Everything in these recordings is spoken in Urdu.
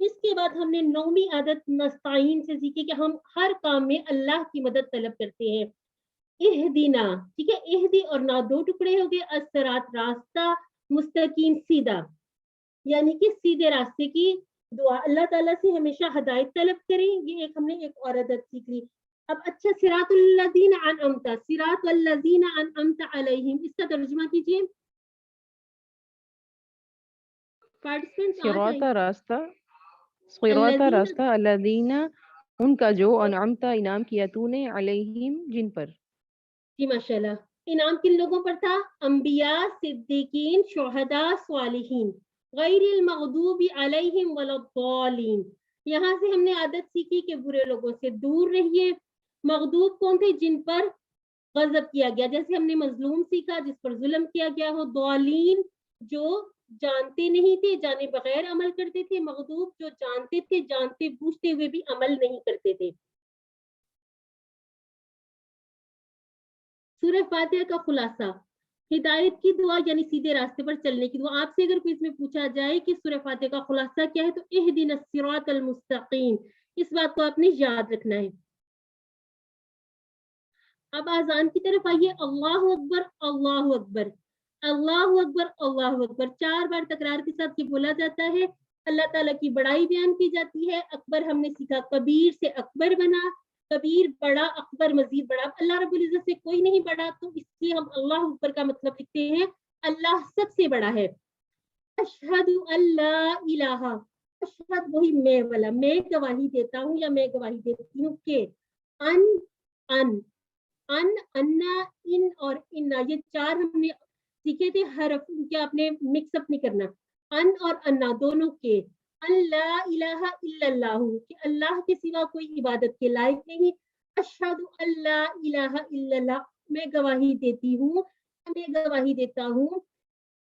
اس کے بعد ہم نے 9ویں عادت نستعین سے سیکھی کہ ہم ہر کام میں اللہ کی مدد طلب کرتے ہیں. اہدینا، ٹھیک ہے، اہدی اور نا 2 ٹکڑے ہو گئے، الصراط راستہ، مستقیم سیدھا، یعنی کہ سیدھے راستے کی دعا. اللہ تعالیٰ سے ہمیشہ ہدایت طلب کریں. یہ ایک ہم نے ایک اور عادت سیکھ لی. اب اچھا، صراط الذین انعمت، صراط الذین انعمت علیہم، اس کا ترجمہ کیجیے. پارٹیسپینٹس آ صراط جائیں. راستہ، صراط الذین، راستہ، الذین ان کا جو انعمت انعام کیا تو نے علیہم جن پر. جی ماشاء اللہ. انعام کن لوگوں پر تھا؟ انبیاء، صدیقین، شہداء، صالحین، غیر المغضوب علیہم ولا الضالین. یہاں سے ہم نے عادت سیکھی کہ برے لوگوں سے دور رہیے. مغضوب کون تھے؟ جن پر غضب کیا گیا، جیسے ہم نے مظلوم سیکھا جس پر ظلم کیا گیا ہو. ضالین جو جانتے نہیں تھے، جانے بغیر عمل کرتے تھے. مغضوب جو جانتے تھے، جانتے بوجھتے ہوئے بھی عمل نہیں کرتے تھے. سورہ فاتحہ کا خلاصہ، ہدایت کی دعا یعنی سیدھے راستے پر چلنے کی دعا. آپ سے اگر کوئی اس میں پوچھا جائے کہ سورہ فاتحہ کا خلاصہ کیا ہے تو اہدنا الصراط المستقیم، اس بات کو آپ نے یاد رکھنا ہے. اب آذان کی طرف آئیے. اللہ اکبر، اللہ اکبر، اللہ اکبر، اللہ اکبر 4 بار تکرار کے ساتھ یہ بولا جاتا ہے. اللہ تعالیٰ کی بڑائی بیان کی جاتی ہے. اکبر ہم نے سیکھا، کبیر سے اکبر بنا، کبیر بڑا، اکبر مزید بڑا. اللہ رب العزت سے کوئی نہیں بڑا، تو اس لیے ہم اللہ اکبر کا مطلب لکھتے ہیں اللہ سب سے بڑا ہے. اشہد اللہ الہ، اشہد وہی میں والا، میں گواہی دیتا ہوں یا میں گواہی دیتی ہوں کہ ان ان ان، انا، ان اور انا، یہ 4 ہم نے سیکھے تھے حرف کے، آپ نے مکس اپ نہیں کرنا. ان اور انا دونوں کے. اللہ الہ الا اللہ، کہ اللہ کے سوا کوئی عبادت کے لائق نہیں. اشہد اللہ الہ الا اللہ، میں گواہی دیتی ہوں، میں گواہی دیتا ہوں.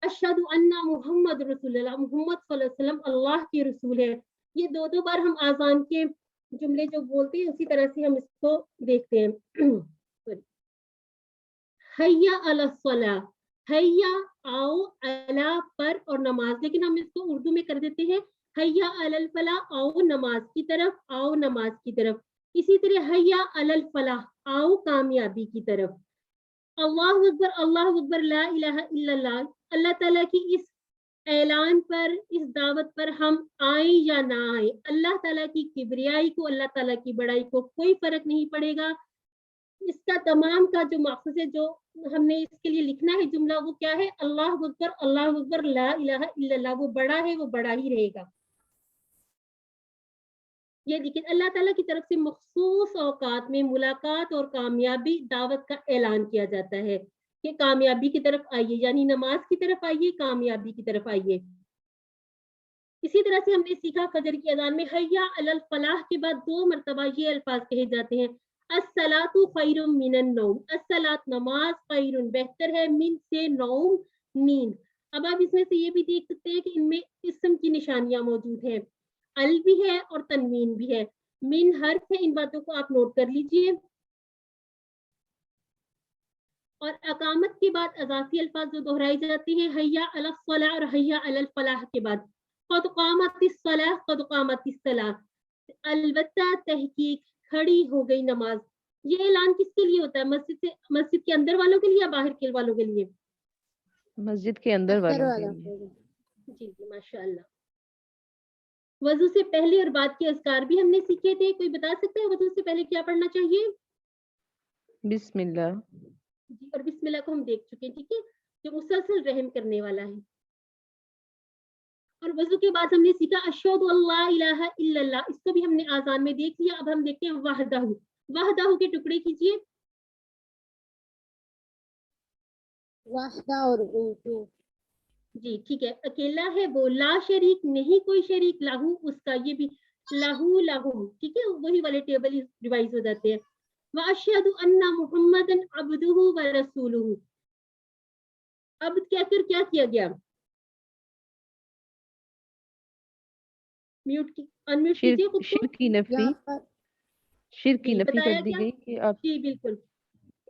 اشہد ان محمد رسول اللہ، محمد صلی اللہ علیہ وسلم اللہ کے رسول ہے. یہ 2 بار ہم آذان کے جملے جو بولتے ہیں اسی طرح سے ہم اس کو دیکھتے ہیں. حیا علی الصلاۃ، حیا آؤ، علی پر اور نماز، لیکن ہم اس کو اردو میں کر دیتے ہیں حیا علی الفلاح، آؤ نماز کی طرف، آؤ نماز کی طرف. اسی طرح حیا علی الفلاح، آؤ کامیابی کی طرف. اللہ اکبر، اللہ اکبر، لا الہ الا اللہ. اللہ تعالیٰ کی اس اعلان پر، اس دعوت پر ہم آئیں یا نہ آئیں، اللہ تعالیٰ کی کبریائی کو، اللہ تعالیٰ کی بڑائی کو کوئی فرق نہیں پڑے گا. اس کا تمام کا جو مقصد ہے، جو ہم نے اس کے لیے لکھنا ہے جملہ، وہ کیا ہے؟ اللہ اکبر، اللہ اکبر، لا الہ الا اللہ. وہ بڑا ہے، وہ بڑا ہی رہے گا. یہ لیکن اللہ تعالیٰ کی طرف سے مخصوص اوقات میں ملاقات اور کامیابی دعوت کا اعلان کیا جاتا ہے کہ کامیابی کی طرف آئیے، یعنی نماز کی طرف آئیے، کامیابی کی طرف آئیے. اسی طرح سے ہم نے سیکھا فجر کی اذان میں حیا علی الفلاح کے بعد 2 مرتبہ یہ الفاظ کہے جاتے ہیں، الصلاۃ خیر من النوم، الصلاۃ نماز، خیر بہتر ہے، من سے نوم نیند. اب آپ اس میں سے یہ بھی دیکھ سکتے ہیں کہ ان میں اسم کی نشانیاں موجود ہیں، ال بھی ہے اور تنوین بھی ہے. من حرف ہے، ان باتوں کو آپ نوٹ کر لیجئے. اور اقامت کے بعد اضافی الفاظ جو دہرائے جاتے ہیں حیا علی الصلاۃ اور حیا علی الفلاح کے بعد، قد قامت الصلاۃ، قد قامت الصلاۃ. البتہ تحقیق، کھڑی ہو گئی نماز. یہ اعلان کس کے لیے ہوتا ہے؟ مسجد کے اندر والوں کے لیے یا باہر کے والوں کے لیے؟ مسجد کے اندر والوں کے لیے. جی جی ماشاء اللہ. وضو سے پہلے اور بعد کے اذکار بھی ہم نے سیکھے تھے. کوئی بتا سکتا ہے وضو سے پہلے کیا پڑھنا چاہیے؟ بسم اللہ. جی، اور بسم اللہ کو ہم دیکھ چکے ہیں، ٹھیک ہے، جو مسلسل رحم کرنے والا ہے. اور وضو کے بعد ہم نے سیکھا اشہد اللہ الہ الا اللہ، اس کو بھی ہم نے آذان میں دیکھ لیا. اب ہم دیکھتے ہیں وحدہ، وحدہ کے ٹکڑے کیجیے. وحدہ اور اردو. جی ٹھیک ہے، اکیلا ہے وہ، لا شریک نہیں کوئی شریک، لہو اس کا، یہ بھی لہو لہم، ٹھیک ہے، وہی والے ٹیبل ریوائز ہو جاتے ہیں. واشہد ان محمدا عبدہ ورسولہ. اب کیا کیا گیا؟ میوٹ کی انمیوٹ کیجیے خود کو. شرک کی نفی، یہاں پر شرک کی جی نفی بتایا کر دی گیا. گئی کہ آپ. جی بالکل،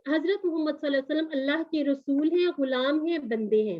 حضرت محمد صلی اللہ علیہ وسلم اللہ کے رسول ہیں، غلام ہیں، بندے ہیں.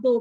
2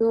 2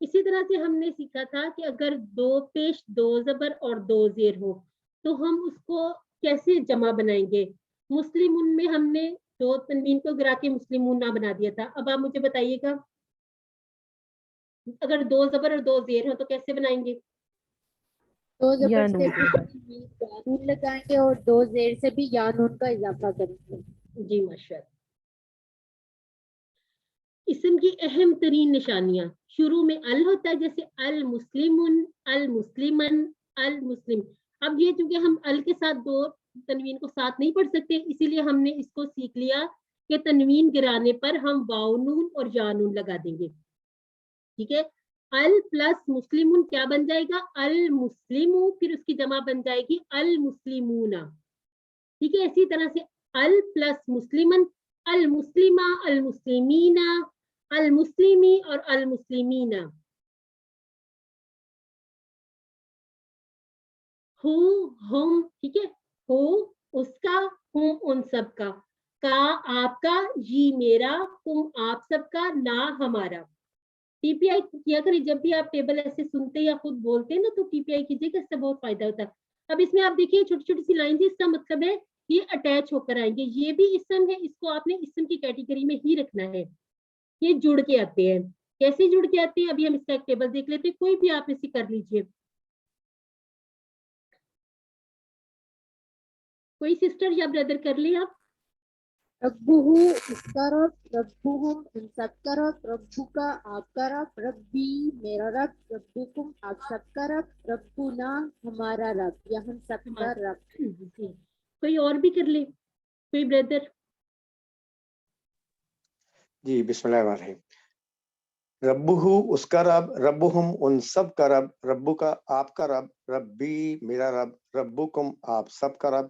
اسی طرح سے ہم نے سیکھا تھا کہ اگر دو پیش دو زبر اور دو زیر ہو تو ہم اس کو کیسے جمع بنائیں گے. مسلمون میں ہم نے دو تنوین کو گرا کے مسلمون نہ بنا دیا تھا. اب آپ مجھے بتائیے گا اگر دو زبر اور دو زیر ہو تو کیسے بنائیں گے؟ دو یا زبر سے نون کے بعد. بھی نون لگائیں گے اور دو زیر سے بھی یا نون کا اضافہ کریں گے. جی ماشاء اللہ. اسم کی اہم ترین نشانیاں شروع میں ال ہوتا ہے جیسے المسلمن المسلمن المسلم. اب یہ چونکہ ہم ال کے ساتھ دو تنوین کو ساتھ نہیں پڑھ سکتے اسی لیے ہم نے اس کو سیکھ لیا کہ تنوین گرانے پر ہم واو نون اور یا نون لگا دیں گے. ٹھیک ہے. ال پلس مسلمون کیا بن جائے گا؟ المسلمو. پھر اس کی جمع بن جائے گی المسلمون. ٹھیک ہے. اسی طرح سے ال پلس مسلمن المسلمہ المسلمین المسلمی اور المسلمین. ہو ہم. ٹھیک ہے. ہو اس کا، ہم ان سب کا، آپ کا، یہ میرا، تم آپ سب کا، نہ ہمارا. ٹی پی آئی کیا کریں جب بھی آپ ٹیبل ایسے سنتے یا خود بولتے ہیں نا تو ٹی پی آئی کیجیے گا، اس سے بہت فائدہ ہوتا ہے. اب اس میں آپ دیکھیے چھوٹی چھوٹی سی لائن تھی، اس کا مطلب ہے یہ اٹیچ ہو کر آئیں گے. یہ بھی اسم ہے، اس کو آپ نے اسم کی کیٹیگری میں ہی رکھنا ہے. یہ جڑ کے آتے ہیں. کیسے جڑ کے آتے ہیں ابھی ہم اس کا ایک ٹیبل دیکھ لیتے ہیں. کوئی بھی آپ اسے کر لیجیے. کوئی سسٹر یا بردر کر لیں آپ. ربہ اس کا رب، ربہم ان سب کا رب، ربو کا آپ کا رب، ربی میرا رب، ربکم آپ سب کا رب، ربنا ہمارا رب یا ہم سب کا رب. جی. کوئی اور بھی کر لے، کوئی بردر. جی بسم اللہ الرحمن الرحیم. ربہ اس کا رب، ربہم ان سب کا رب، ربو کا آپ کا رب، ربی میرا رب، ربکم آپ سب کا رب،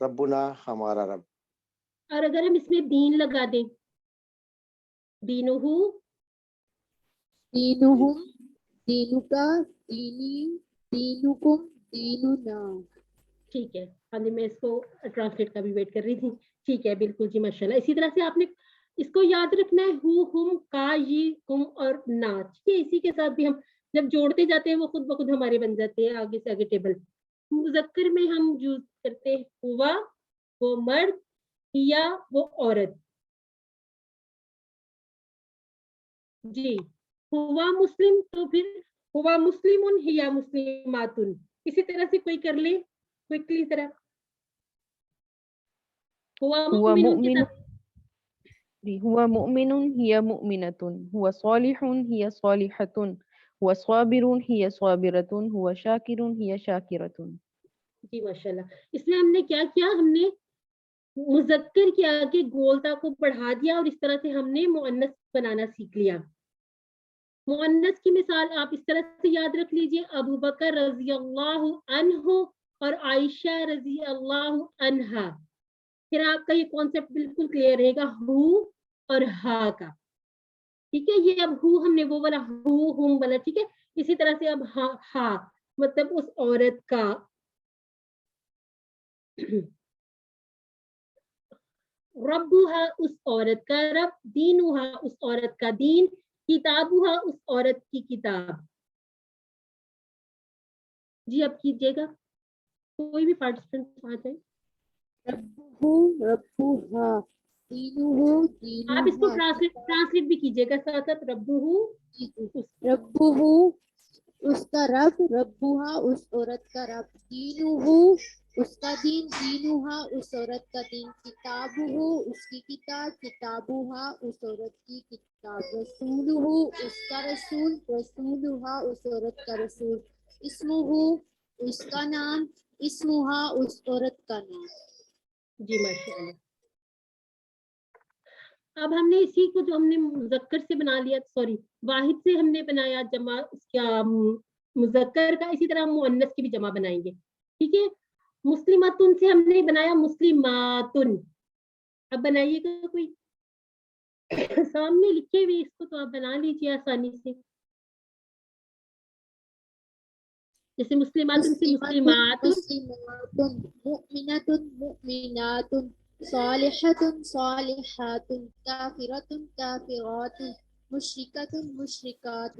ربنا ہمارا رب. اور اگر ہم اس میں دین لگا دیں، دینہو، دینہم دینو کا، دینی دینکم دیننا. ٹھیک ہے. ہاں جی میں اس کو ٹرانسلیٹ کا بھی ویٹ کر رہی تھی. ٹھیک ہے بالکل جی ماشاءاللہ. اسی طرح سے آپ نے اس کو یاد رکھنا ہے ہو ہم کا یہ کم اور نا. ٹھیک ہے. اسی کے ساتھ بھی ہم جب جوڑتے جاتے ہیں وہ خود بخود ہمارے بن جاتے ہیں آگے سے آگے ٹیبل. مذکر میں ہم یوز کرتے ہیں ہوا وہ مرد یا وہ عورت. جی. ہوا مسلم تو پھر ہوا مسلمن یا مسلماتن. اسی طرح سے کوئی کر لے کوئکلی طرح. ہوا هو مؤمن کے مؤمن ساتھ هو مؤمن هي مؤمنة، هو صالح هي صالحة، هو صابر هي صابرة، هو شاكر هي شاكرة. جی ماشاءاللہ. اس میں ہم نے کیا کیا، ہم نے مذکر کے آگے گولتا کو بڑھا دیا اور اس طرح سے ہم نے مؤنث بنانا سیکھ لیا. مؤنث کی مثال آپ اس طرح سے یاد رکھ لیجئے، ابو بکر رضی اللہ عنہ اور عائشہ رضی اللہ عنہا. پھر آپ کا یہ کانسیپٹ بالکل کلیئر رہے گا ہو اور ہا کا. ٹھیک ہے. یہ اب ہو ہم نے وہ والا ہو ہم والا. ٹھیک ہے. اسی طرح سے اب ہا مطلب اس عورت کا. ربوہا اس عورت کا رب، دینوہا اس عورت کا دین، کتابوہا اس عورت کی کتاب. جی اب کیجیے گا کوئی بھی پارٹیسپینٹ آ جائے. ربہ ربوہا، دینہو آپ اس کو دینہا، ٹرانسلیٹ بھی کیجیے گا ساتھ ساتھ. ربوہو ربہ اس کا رب، ربوہا اس عورت کا رب، دینہو اس کا دین، دینوہا اس عورت کا دین، کتابہو اس کی کتاب، کتابوہا اس عورت کی کتاب، رسولہو اس کا رسول، رسولہا اس عورت کا رسول، اسمہو اس کا نام، اسمہا اس عورت کا نام. جی ماشاءاللہ. اب ہم نے اسی کو جو ہم نے مذکر سے بنا لیا، سوری واحد سے ہم نے بنایا جمع اس کا مذکر کا، اسی طرح ہم مؤنث کی بھی جمع بنائیں گے. ٹھیک ہے. مسلماتن سے ہم نے بنایا مسلماتن. اب بنائیے گا کوئی سامنے لکھے ہوئے اس کو تو آپ بنا لیجیے آسانی سے. جیسے مسلماتن سے مسلمات، مسلمات، مؤمنات مؤمنات، صالحات صالحات، کافرات کافرات، مشرکات مشرکات.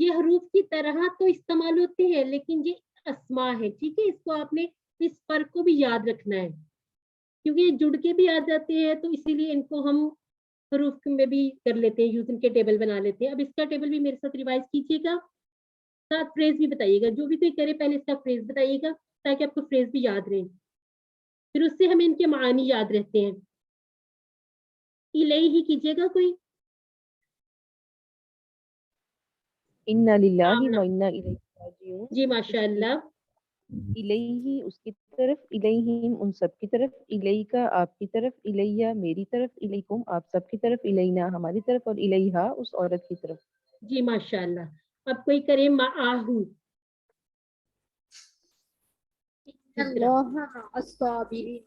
یہ حروف کی طرح تو استعمال ہوتے ہیں لیکن یہ اسما ہے, ٹھیک ہے, اس کو آپ نے اس فرق کو بھی یاد رکھنا ہے کیونکہ یہ جڑ کے بھی آ جاتے ہیں, تو اسی لیے ان کو ہم حروف میں بھی کر لیتے ہیں یوز, ان کے ٹیبل بنا لیتے ہیں. اب اس کا ٹیبل بھی میرے ساتھ ریوائز کیجیے گا, ساتھ فریز بھی بتائیے گا, جو بھی کوئی کرے پہلے اس کا فریز بتائیے گا تاکہ آپ کو فریز بھی یاد رہے, پھر اس سے ہمیں ان کے معانی یاد رہتے ہیں. الیہ ہی کیجیے گا کوئی. انا للہ آمنہ. و انا الیہ راجعون. جی ماشاء اللہ. الیہ اس کی طرف, الیہم ان سب کی طرف, الیکا آپ کی طرف, الیہ میری طرف, الیکم آپ سب کی طرف, الینا ہماری طرف, اور الیہا اس عورت کی طرف. جی ماشاء اللہ. اب کوئی کرے معاہو. اللہ مع الصابرین,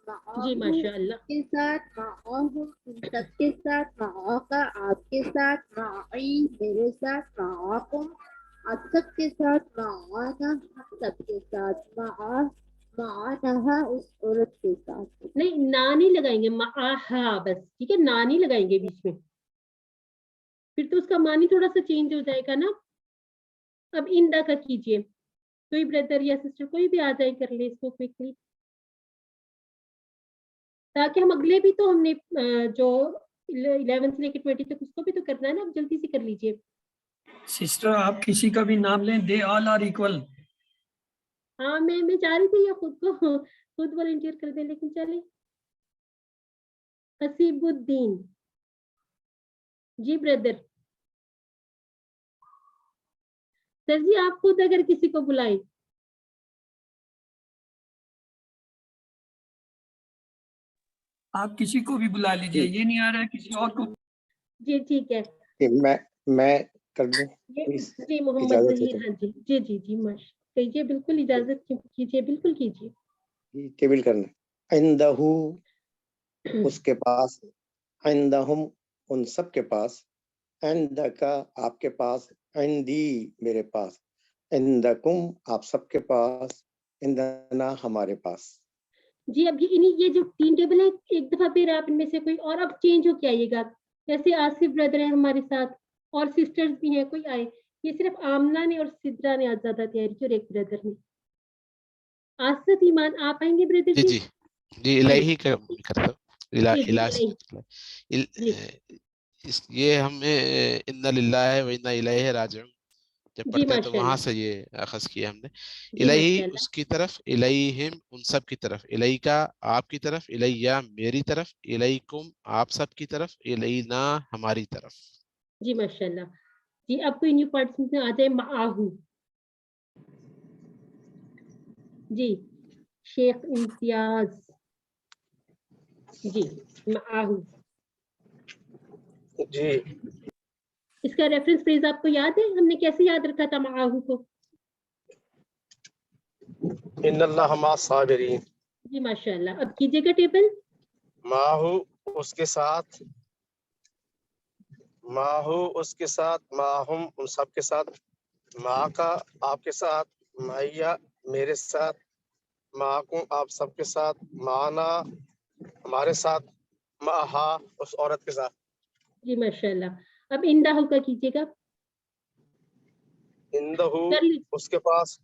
جی ماشاء اللہ. کے ساتھ, معاہم ان سب کے ساتھ, معاکا آپ کے ساتھ, معی میرے ساتھ, معاکم آپ سب کے ساتھ, معانا ہم سب کے ساتھ, معانہا اس عورت کے ساتھ. نہیں, نا نہیں لگائیں گے, معاہا بس, ٹھیک ہے, نا نہیں لگائیں گے بیچ میں, پھر تو اس کا معنی تھوڑا سا چینج ہو جائے گا نا. اب اندا کا کیجیے, کوئی بردر یا سسٹر کوئی بھی آ جائے کر لے اس کو کوئکلی, تاکہ ہم اگلے بھی تو ہم نے جو 11 سے لے کے 20 تک اس کو بھی تو کرنا ہے نا. اب جلدی سے کر لیجیے. سسٹر آپ کسی کا بھی نام لیں, دے آل آر ایکول. ہاں میں چاہ رہی تھی یہ خود والنٹیئر کر دیں, لیکن چلے. حسیب الدین. جی بردر. سر جی آپ خود اگر کسی کو بلائیں. آپ کسی کو بھی بلا لیجئے, یہ نہیں آ رہا ہے کسی اور کو. جی ٹھیک ہے. میں کر دوں جی محمد اجازت ہے ظہیر. ہاں جی جی جی کیجیے, بالکل اجازت کیجیے, بالکل کیجیے. ٹیبل کرنا. عندہ اس کے پاس, عندہم ان سب کے پاس, عندکا آپ کے پاس, عندی میرے پاس, عندکم آپ سب کے پاس, عندنا ہمارے پاس. جی اب یہ جو 3 ٹیبل ہے, ایک دفعہ پھر آپ ان میں سے کوئی اور اب چینج ہو کے آئیے گا. جیسے آصف بردر ہے ہمارے ساتھ, اور سسٹرز بھی ہیں, کوئی آئے. یہ صرف آمنہ نے اور سدرا نے آج زیادہ تیاری کی, اور ایک بردر نے. آصف ایمان آپ آئیں گے بردر جی جی. جی جی الہی کا کرتا ہوں. جی جی جی. یہ ہمیں ان للہ و انا الیہ راجعون جب جی پڑھتے ہیں تو ماشاء وہاں اللہ. سے یہ اخذ کیا ہم نے. جی الہی ماشاء اللہ. اس کی طرف, الیہم ان سب کی طرف, الیکا آپ کی طرف, الیہ میری طرف, الیکم آپ سب کی طرف, الینا ہماری طرف. جی ماشاء اللہ. جی اب کوئی نیو پارٹیسپینٹ آ جائے. معاہو. جی شیخ امتیاز. جی معاہو. جی اس کا ریفرنس فریز آپ کو یاد ہے, ہم نے کیسے یاد رکھا تھا معاہو کو؟ ان اللہ مع الصابرین. جی ماشاء اللہ. اب کیجیے گا ٹیبل. ماہو اس کے ساتھ, ماہو اس کے ساتھ, ماہم ان سب کے ساتھ, معاکا آپ کے ساتھ, معیہ میرے ساتھ, معاکم آپ سب کے ساتھ, معانا ہمارے ساتھ, معہا اس عورت کے ساتھ. جی ماشاء اللہ. اب اندہ کا کیجیے گا. اندہو کر لی. اس کے پاس,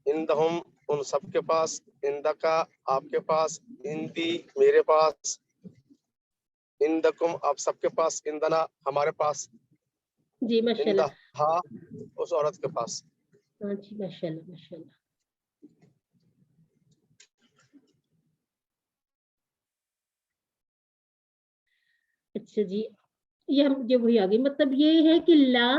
اندہم ان سب کے پاس, اندکا آپ کے پاس, اندی میرے پاس, اندکم آپ سب کے پاس, اندنا ہمارے پاس, جی ماشاء اللہ. اندہا اس عورت کے پاس. ہاں جی ماشاء اللہ ماشاء اللہ. اچھا جی, یہ وہی آ گئی. مطلب یہ ہے کہ لا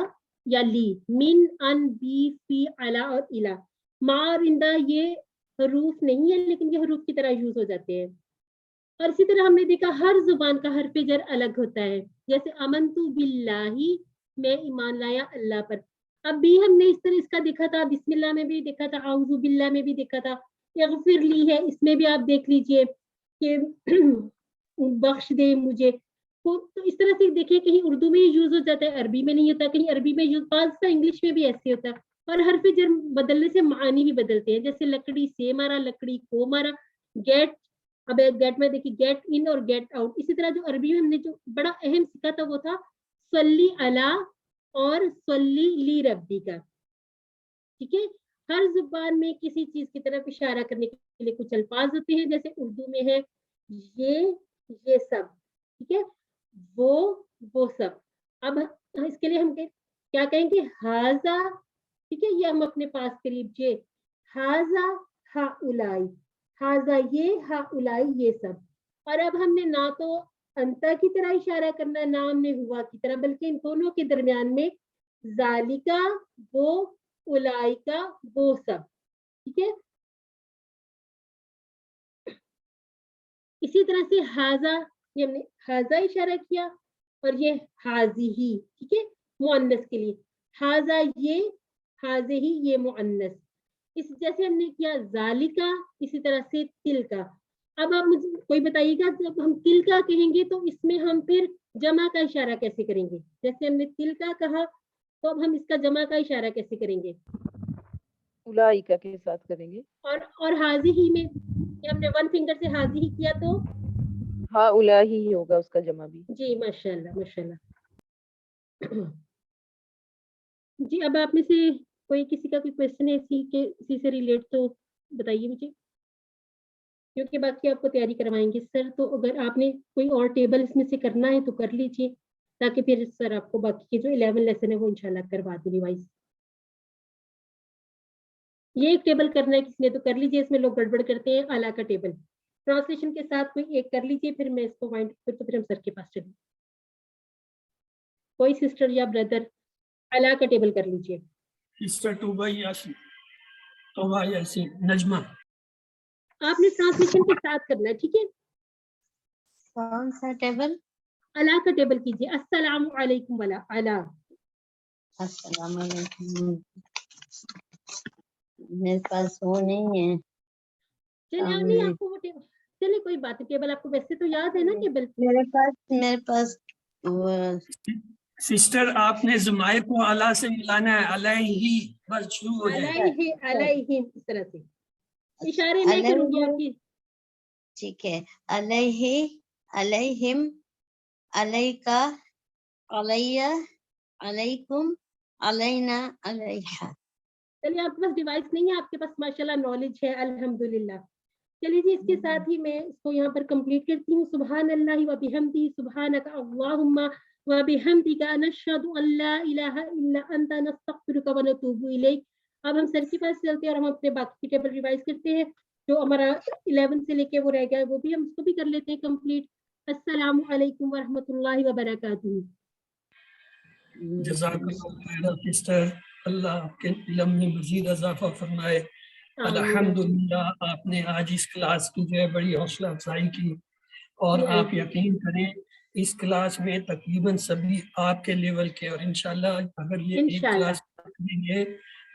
یا لی, من, ان, بی, فی, علا اور الا. ما اور اندا یہ حروف نہیں ہے, لیکن یہ حروف کی طرح یوز ہو جاتے ہیں. اور اسی طرح ہم نے دیکھا ہر زبان کا حرف جر الگ ہوتا ہے. جیسے امنتو باللہ, میں ایمان لایا اللہ پر. اب بھی ہم نے اس طرح اس کا دیکھا تھا, بسم اللہ میں بھی دیکھا تھا, اعوذ باللہ میں بھی دیکھا تھا, اغفر لی ہے اس میں بھی آپ دیکھ لیجئے کہ بخش دے مجھے. تو اس طرح سے دیکھیں, کہیں اردو میں یوز ہو جاتا ہے, عربی میں نہیں ہوتا, کہیں عربی میں یوز, بعض کا انگلش میں بھی ایسے ہوتا ہے. اور حرف جر بدلنے سے معانی بھی بدلتے ہیں. جیسے لکڑی سے مارا, لکڑی کو مارا, گیٹ. اب گیٹ میں دیکھیے گیٹ ان اور گیٹ آؤٹ. اسی طرح جو عربی میں ہم نے جو بڑا اہم سیکھا تھا وہ تھا صلی علی اور صلی لی ربی کا. ٹھیک ہے, ہر زبان میں کسی چیز کی طرف اشارہ کرنے کے لیے کچھ الفاظ ہوتے ہیں, جیسے اردو میں ہے یہ سب, ٹھیک ہے, وہ سب. اب اس کے لیے ہم کیا کہیں گے, ہاذا, ٹھیک ہے, یہ ہم اپنے پاس قریب جے, ہاذا ہا اولائی, ہاذا یہ, ہا اولائی یہ سب. اور اب ہم نے نہ تو انتا کی طرح اشارہ کرنا ہے, نہ ہم نے ہوا کی طرح, بلکہ ان دونوں کے درمیان میں ذالکا وہ, اولائکا وہ سب. ٹھیک ہے, اسی طرح سے ہاذا, یہ ہم نے ہاذا اشارہ کیا, اور یہ ہاذی, ٹھیک ہے, مؤنث کے لیے ہاذا یہ, ہاذی یہ مؤنث. اس جیسے ہم نے کیا ذالکا, اسی طرح سے تلکا. اب آپ مجھے کوئی بتائیے گا, جب ہم تلکا کہیں گے تو اس میں ہم پھر جمع کا اشارہ کیسے کریں گے؟ جیسے ہم نے تلکا کہا تو اب ہم اس کا جمع کا اشارہ کیسے کریں گے؟ اولائکا کے ساتھ کریں گے. اور حاضی ہی میں ہم نے ون فنگر سے حاضی ہی کیا تو ہاں اولاہی ہی ہوگا اس کا جمع بھی. جی ماشاءاللہ ماشاءاللہ. جی اب آپ میں سے کوئی کسی کا کوئی کویشچن ہے اسی سے ریلیٹ تو بتائیے مجھے, کیونکہ باقی آپ کو تیاری کروائیں گے سر. تو اگر آپ نے کوئی اور ٹیبل اس میں سے کرنا ہے تو کر لیجیے, تاکہ پھر سر آپ کو باقی کے جو 11 لیسن ہے وہ انشاءاللہ کروا دیں ریوائز. یہ ایک ٹیبل کرنا ہے کسی نے تو کر لیجیے, اس میں لوگ گڑبڑ کرتے ہیں. اعلیٰ کا ٹیبل ٹرانسلیشن کے ساتھ کوئی ایک کر لیجیے, پھر میں اس کو وائنڈ تو پھر ہم سر کے پاس چلیں. کوئی سسٹر یا بردر اعلیٰ کا ٹیبل کر لیجیے. سسٹر توبہ یاسین, توبہ یاسین, نجمہ. آپ نے ٹرانسلیشن کے ساتھ کرنا ہے, ٹھیک ہے. کون سا ٹیبل؟ اعلیٰ کا ٹیبل کیجیے. السلام علیکم والا اعلیٰ. السلام علیکم. میرے پاس وہ نہیں ہے. چلیے نہیں آپ کو وہ ٹیبل, چلیے کوئی بات نہیں, ٹیبل آپ کو ویسے تو یاد ہے نا ٹیبل. میرے پاس سسٹر آپ نے زمائے کو اعلیٰ سے ملانا ہے, علیہ بس شروع ہو جائے. علیہ اس طرح سے اشارے میں کروں گی آپ کی. ٹھیک ہے, علیہ, علیہم, علیکا, علیہ, علیکم, علینا, علیہا. چلیے آپ کے پاس ڈیوائس نہیں ہے, آپ کے پاس ماشاءاللہ نالج ہے الحمدللہ. چلیے جی اس کے ساتھ ہی میں اس کو یہاں پر کمپلیٹ کرتی ہوں. سبحان اللہ و بحمدہ, سبحانک اللہم و بحمدک, نشہد ان لا الہ الا انت, نستغفرک و نتوب الیک. اب ہم سر کے پاس چلتے ہیں اور ہم اپنے باقی ٹیبل ریوائز کرتے ہیں. جو ہمارا 11 سے لے کے وہ رہ گیا وہ بھی ہم اس کو بھی کر لیتے ہیں کمپلیٹ. السلام علیکم ورحمۃ اللہ وبرکاتہ. جزاک اللہ خیر سسٹر, اللہ آپ کے علم میں مزید اضافہ فرمائے. الحمدللہ آپ نے آج اس کلاس کی جو ہے بڑی حوصلہ افزائی کی, اور آپ یقین کریں اس کلاس میں تقریباً سبھی آپ کے لیول کے, اور انشاءاللہ اگر یہ ایک کلاس ہے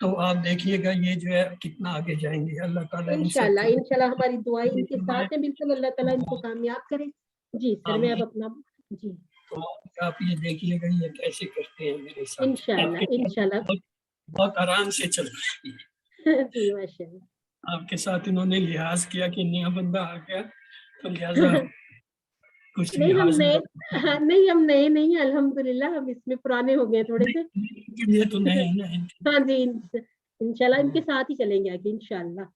تو آپ دیکھیے گا یہ جو ہے کتنا آگے جائیں گے. اللہ تعالیٰ انشاءاللہ ہماری دعائیں ان کے ساتھ ہیں بالکل, اللہ تعالیٰ ان کو کامیاب کرے. جی سر میں اب اپنا جی تو آپ یہ دیکھیے گا یہ کیسے کرتے ہیں میرے ساتھ. انشاءاللہ بہت آرام سے چل رہی ہے. جی ماشاءاللہ. آپ کے ساتھ انہوں نے لحاظ کیا کہ نیا بندہ آ گیا تو لہٰذا کچھ لحاظ نہیں ہم نئے نہیں, الحمدللہ ہم اس میں پرانے ہو گئے تھوڑے سے. یہ تو نہیں ہے. ہاں جی انشاءاللہ ان کے ساتھ ہی چلیں گے آگے انشاءاللہ.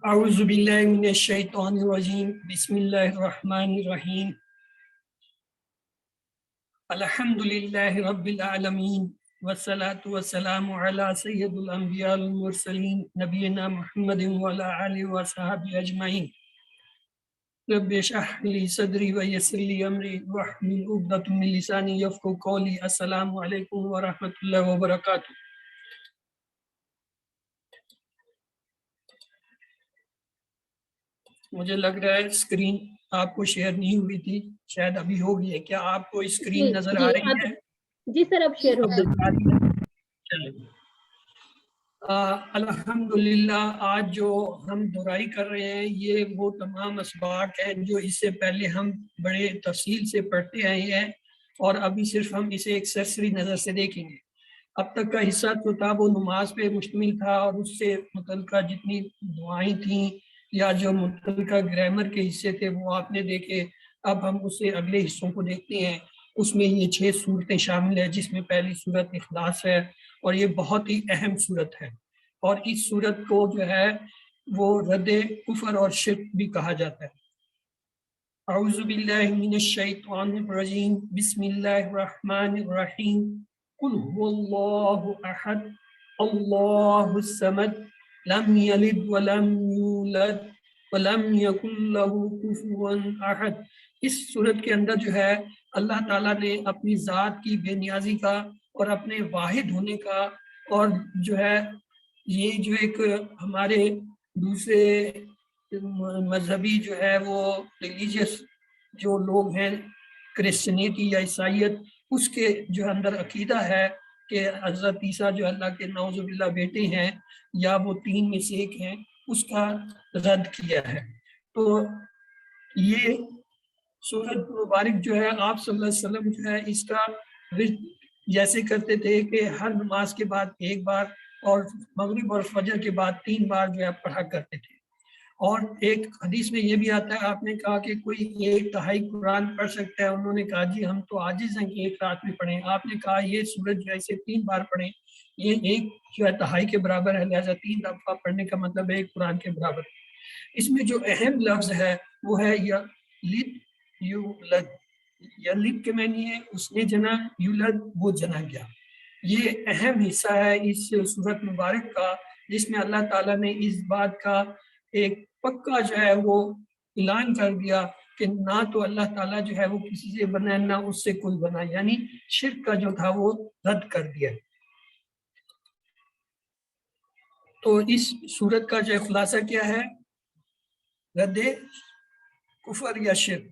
اعوذ باللہ من الشیطان الرجیم, بسم اللہ الرحمن الرحیم. الحمدللہ رب العالمین, والصلاة والسلام علی سید الانبیاء والمرسلین, نبینا محمد وعلی آلہ وصحبہ اجمعین. رب اشرح لی صدری ویسر لی امری واحلل عقدۃ من لسانی یفقہوا قولی. السلام علیکم ورحمۃ اللہ وبرکاتہ. مجھے لگ رہا ہے اسکرین آپ کو شیئر نہیں ہوئی تھی, شاید ابھی ہوگی ہے. کیا آپ کو اسکرین نظر آ رہی ہے؟ جی سر اب شیئر ہوگی. الحمدللہ آج جو ہم دہرائی کر رہے ہیں یہ وہ تمام اسباق ہیں جو اس سے پہلے ہم بڑے تفصیل سے پڑھتے آئے ہیں، اور ابھی صرف ہم اسے ایک سرسری نظر سے دیکھیں گے۔ اب تک کا حصہ جو تھا وہ نماز پہ مشتمل تھا، اور اس سے متعلقہ جتنی دعائیں تھیں یا جو متعلقہ گرامر کے حصے تھے وہ آپ نے دیکھے۔ اب ہم اس سے اگلے حصوں کو دیکھتے ہیں۔ اس میں یہ 6 صورتیں شامل ہیں، جس میں پہلی صورت اخلاص ہے، اور یہ بہت ہی اہم صورت ہے، اور اس صورت کو جو ہے وہ رد کفر اور شرک بھی کہا جاتا ہے۔ اعوذ باللہ من الشیطان الرجیم، بسم اللہ الرحمن الرحیم، قل هو اللہ احد اللہ الصمد لم یلد ولم یولد ولم یکن لہ کفوا احد۔ اس صورت کے اندر جو ہے اللہ تعالیٰ نے اپنی ذات کی بے نیازی کا اور اپنے واحد ہونے کا، اور جو ہے یہ جو ایک ہمارے دوسرے مذہبی جو ہے وہ ریلیجیس جو لوگ ہیں، کرسچنیٹی یا عیسائیت، اس کے جو اندر عقیدہ ہے کہ حضرت عیسیٰ جو اللہ کے نعوذ باللہ بیٹے ہیں یا وہ 3 میں سے ایک ہیں، اس کا رد کیا ہے۔ تو یہ سورت مبارک جو ہے آپ صلی اللہ علیہ وسلم جو ہے اس کا جیسے کرتے تھے کہ ہر نماز کے بعد 1 بار اور مغرب اور فجر کے بعد 3 بار جو ہے پڑھا کرتے تھے۔ اور ایک حدیث میں یہ بھی آتا ہے، آپ نے کہا کہ کوئی 1/3 قرآن پڑھ سکتا ہے؟ انہوں نے کہا جی ہم تو عاجز ہیں کہ 1 رات میں پڑھیں۔ آپ نے کہا یہ سورت جو ہے اسے 3 بار پڑھیں، یہ 1/3 کے برابر ہے، لہذا 3 دفعہ پڑھنے کا مطلب ہے قرآن کے برابر۔ اس میں جو اہم لفظ ہے وہ ہے یلد، یولد۔ یلد کے معنی ہے اس نے جنا، یولد وہ جنا گیا۔ یہ اہم حصہ ہے اس سورت مبارک کا، جس میں اللہ تعالیٰ نے اس بات کا ایک پکا جو ہے وہ اعلان کر دیا کہ نہ تو اللہ تعالیٰ جو ہے وہ کسی سے بنا، نہ اس سے کوئی بنا، یعنی شرک کا جو تھا وہ رد کر دیا۔ تو اس سورت کا جو خلاصہ کیا ہے؟ رد کفر یا شرک۔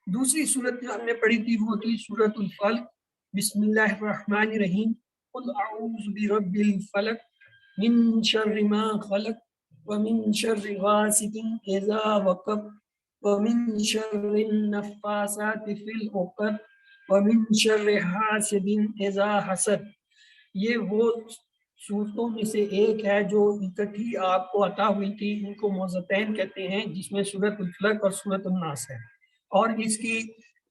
دوسری سورت جو ہم نے پڑھی تھی وہ تھی سورت الفلق، بسم اللہ الرحمن الرحیم، قل اعوذ برب الفلق من شر ما خلق ومن شر غاسق اذا وقب ومن شر النفاثات فی العقد ومن شر حاسد اذا حسد۔ یہ وہ صورتوں میں سے ایک ہے جو اکٹھی آپ کو عطا ہوئی تھی، ان کو موضتین کہتے ہیں، جس میں سورت الفلق اور سورت الناس ہے۔ اور اس کی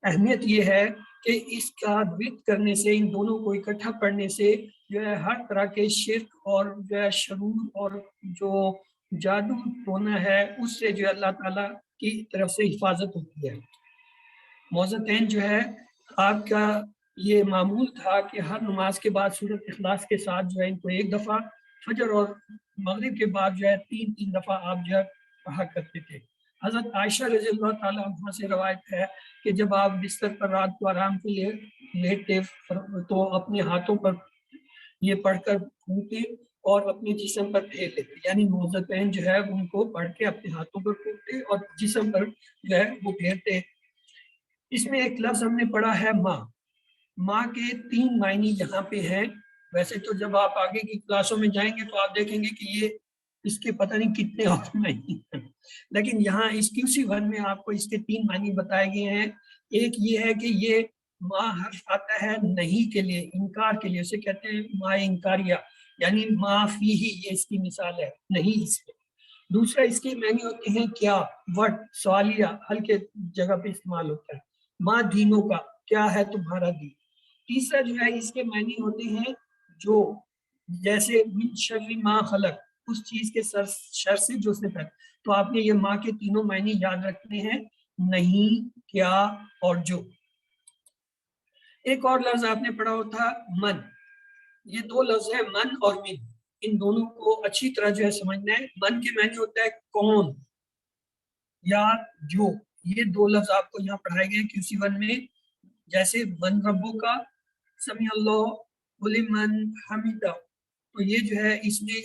اہمیت یہ ہے کہ اس کا ذکر کرنے سے، ان دونوں کو اکٹھا پڑھنے سے جو ہے ہر طرح کے شرک اور جو ہے شرور اور جو جادو ٹونا ہے اس سے جو ہے اللہ تعالیٰ کی طرف سے حفاظت ہوتی ہے۔ موضتین جو ہے آپ کا یہ معمول تھا کہ ہر نماز کے بعد سورت اخلاص کے ساتھ جو ہے ان کو 1 دفعہ، فجر اور مغرب کے بعد جو ہے 3 دفعہ آپ جو ہے پڑھا کرتے تھے۔ حضرت عائشہ رضی اللہ تعالیٰ عنہ سے روایت ہے کہ جب آپ بستر پر رات کو آرام کے لیے لیٹتے تو اپنے ہاتھوں پر یہ پڑھ کر پھونکتے اور اپنے جسم پر پھیر لیتے، یعنی موضتین جو ہے ان کو پڑھ کے اپنے ہاتھوں پر پھونکتے اور جسم پر جو ہے وہ پھیرتے۔ اس میں ایک لفظ ہم نے پڑھا ہے ماں۔ ماں کے 3 معنی یہاں پہ ہیں۔ ویسے تو جب آپ آگے کی کلاسوں میں جائیں گے تو آپ دیکھیں گے کہ یہ اس کے پتہ نہیں کتنے اور معنی ہیں، لیکن یہاں اس QC1 میں آپ کو اس کے 3 معنی بتائے گئے ہیں۔ ایک یہ ہے کہ یہ ماں حرف آتا ہے نہیں کے لیے، انکار کے لیے، اسے کہتے ہیں ماں انکاریہ، یعنی ما فیہ، یہ اس کی مثال ہے، نہیں اس میں۔ دوسرا اس کے معنی ہوتے ہیں کیا، وٹ، سوالیہ، حل کے جگہ پہ استعمال ہوتا ہے۔ ماں دینوں کا، کیا ہے تمہارا دین۔ تیسرا جو ہے اس کے معنی ہوتے ہیں جو، جیسے من شر ما خلق، اس چیز کے شر سے جو اس نے پیدا۔ تو آپ نے یہ ماں کے 3 معنی یاد رکھنے ہیں، نہیں، کیا اور جو۔ ایک اور لفظ آپ نے پڑھا ہوتا من۔ یہ 2 لفظ ہیں من اور من، ان دونوں کو اچھی طرح جو ہے سمجھنا ہے۔ من کے معنی ہوتا ہے کون یا جو۔ یہ 2 لفظ آپ کو یہاں پڑھائے گئے QC1 میں، جیسے من ربو کا، سمیع اللہ لمن حمیدہ، تو یہ جو ہے اس میں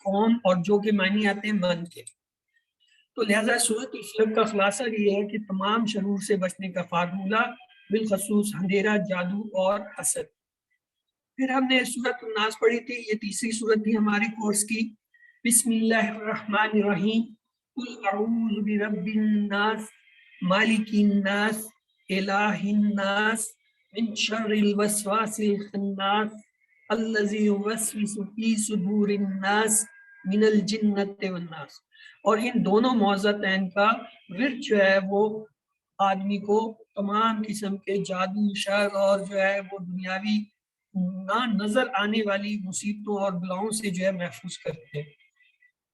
کون اور جو کے معنی آتے ہیں من کے۔ تو لہذا سورۃ الفلق کا خلاصہ یہ ہے کہ تمام شرور سے بچنے کا فارمولہ، بالخصوص اندھیرا، جادو اور حسد۔ پھر ہم نے سورۃ الناس پڑھی تھی، یہ تیسری سورت تھی ہماری کورس کی. بسم اللہ الرحمن الرحیم. قل اعوذ برب الناس مالک الناس الہ الناس من شر الوسواس الخناس الذی یوسوس فی صدور الناس من الجنۃ والناس. اور ان دونوں معوذتین کا ورد جو ہے وہ آدمی کو تمام قسم کے جادو، شر اور جو ہے وہ دنیاوی نہ نظر آنے والی مصیبتوں اور بلاؤں سے جو ہے محفوظ کرتے ہیں.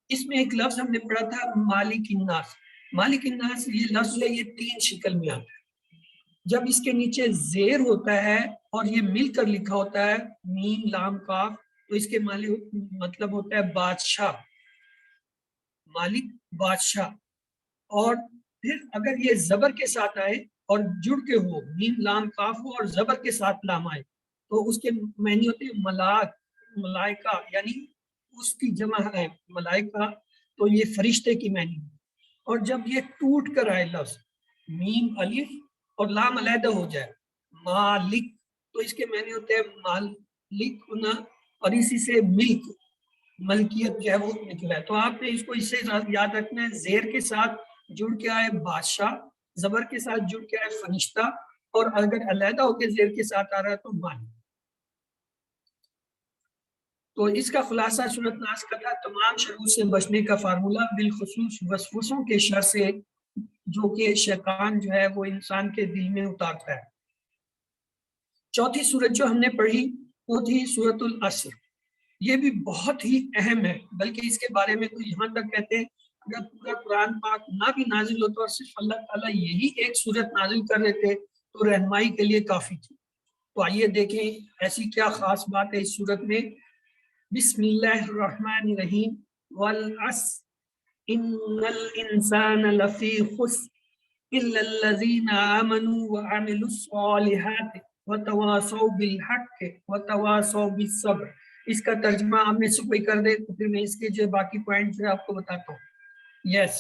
اس میں ایک لفظ ہم نے پڑھا تھا مالک الناس. مالک الناس یہ لفظ ہے، یہ 3 شکل میں آتا ہے. جب اس کے نیچے زیر ہوتا ہے اور یہ مل کر لکھا ہوتا ہے میم لام کاف، تو اس کے مطلب ہوتا ہے بادشاہ، مالک بادشاہ. اور پھر اگر یہ زبر کے ساتھ آئے اور جڑ کے ہو، میم لام کاف ہو اور زبر کے ساتھ لام آئے، تو اس کے معنی ہوتے ہیں ملاک، ملائکہ، یعنی اس کی جمع ہے ملائکہ، تو یہ فرشتے کی معنی. اور جب یہ ٹوٹ کر آئے لفظ میم الف اور لام علیحدہ ہو جائے مالک، تو اس کے معنی ہوتے ہیں مالک ہونا، اور اسی سے ملک، ملکیت جو ہے وہ نکلا ہے. تو آپ نے اس کو اس سے یاد رکھنا ہے، زیر کے ساتھ جڑ کے آئے بادشاہ، زبر کے ساتھ جڑ کے آئے فرشتہ، اور اگر علیحدہ ہو کے زیر کے ساتھ آ رہا ہے تو مالک. تو اس کا خلاصہ سورۃ ناس کا تھا تمام شرور سے بچنے کا فارمولہ، بالخصوص وسوسوں کے شر سے جو کہ شیطان جو ہے وہ انسان کے دل میں اتارتا ہے. چوتھی سورت جو ہم نے پڑھی وہ تھی سورۃ العصر. یہ بھی بہت ہی اہم ہے، بلکہ اس کے بارے میں تو یہاں تک کہتے ہیں اگر پورا قرآن پاک نہ بھی نازل ہوتا اور صرف اللہ تعالیٰ یہی ایک سورت نازل کر رہے تھے تو رہنمائی کے لیے کافی تھی. تو آئیے دیکھیں ایسی کیا خاص بات ہے اس سورت میں. بسم اللہ الرحمن الرحیم. والعصر ان الانسان لفی خسر الا الذین آمنوا وعملوا الصالحات وتواصوا بالحق وتواصوا بالصبر. اس کا ترجمہ آپ میں سے کوئی کر دے تو پھر میں اس کے جو باقی پوائنٹ جو ہے آپ کو بتاتا ہوں. یس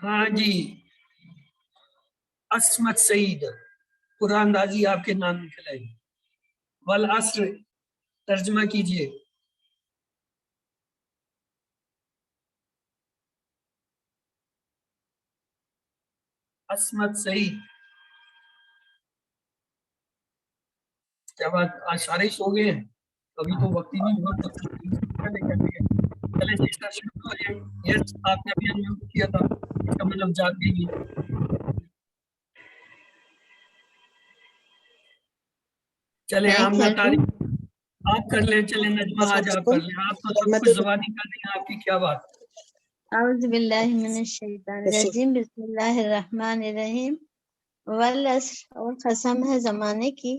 ہاں جی، عصمت سعید قرآن دازی آپ کے نام نکلائے. والعصر ترجمہ کیجئے. عصمت سعید، کیا بات آج سارے سو گئے ہیں؟ ابھی تو وقت ہی نہیں ہوا. چلے سسٹر شروع ہو جائیں. یس آپ نے ابھی انمیوٹ کیا تھا، اس کا مطلب جاگ گئی. چلے آمنہ تاریخ آپ کر لیں. چلیں نجمہ آج آپ کر لیں. آپ تو سب کچھ زبانی کر رہی ہیں، آپ کی کیا بات. اعوذ باللہ من الشیطان الرجیم. بسم اللہ الرحمن الرحیم. والعصر اور قسم ہے زمانے کی.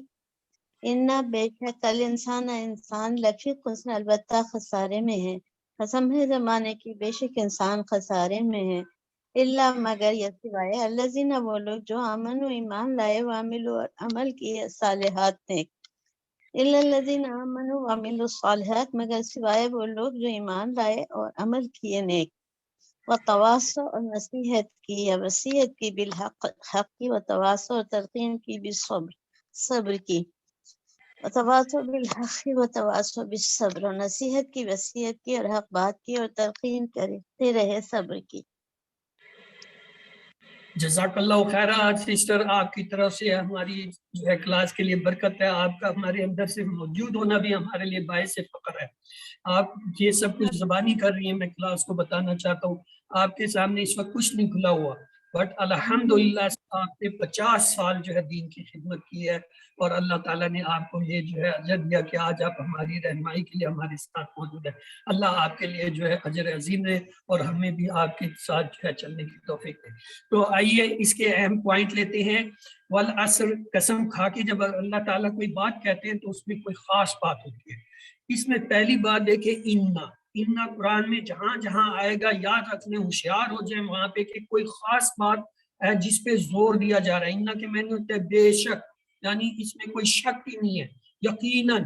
انا بے شک الانسان انسان لفی خسر البتہ خسارے میں ہے. قسم ہے زمانے کی، بے شک انسان خسارے میں ہے. اللہ مگر یہ سوائے الذین وہ لوگ جو آمن و ایمان لائے وعمل اور عمل کیے صالحات نیک. الا الذین آمنوا وعملوا الصالحات مگر سوائے وہ لوگ جو ایمان لائے اور عمل کیے نیک. وتواصوا اور نصیحت کی یا وصیت کی بالحق حق کی، وتواصوا اور تلقین کی بالصبر صبر کی. وتواصوا بالحق وتواصوا بالصبر اور نصیحت کی، وصیت کی اور حق بات کی اور تلقین کرتے رہے صبر کی. جزاک اللہ خیر. آج سسٹر آپ کی طرف سے ہماری جو ہے کلاس کے لیے برکت ہے. آپ کا ہمارے اندر سے موجود ہونا بھی ہمارے لیے باعث فخر ہے. آپ یہ سب کچھ زبانی کر رہی ہیں. میں کلاس کو بتانا چاہتا ہوں آپ کے سامنے اس وقت کچھ نہیں کھلا ہوا، بٹ الحمدللہ آپ نے 50 سال جو ہے دین کی خدمت کی ہے، اور اللہ تعالیٰ نے آپ کو یہ جو ہے اجر دیا کہ آج آپ ہماری رہنمائی کے لیے ہمارے ساتھ موجود ہیں. اللہ آپ کے لیے جو ہے اجر عظیم ہے، اور ہمیں بھی آپ کے ساتھ جو ہے چلنے کی توفیق دے. تو آئیے اس کے اہم پوائنٹ لیتے ہیں. والعصر قسم کھا کے جب اللہ تعالیٰ کوئی بات کہتے ہیں تو اس میں کوئی خاص بات ہوتی ہے. اس میں پہلی بات دیکھیں انا قرآن میں جہاں جہاں آئے گا یاد رکھنے، ہوشیار ہو جائیں وہاں پہ کہ کوئی خاص بات ہے جس پہ زور دیا جا رہا ہے. انا کے معنی ہوتے ہیں بے شک، یعنی اس میں کوئی شک ہی نہیں ہے. یقیناً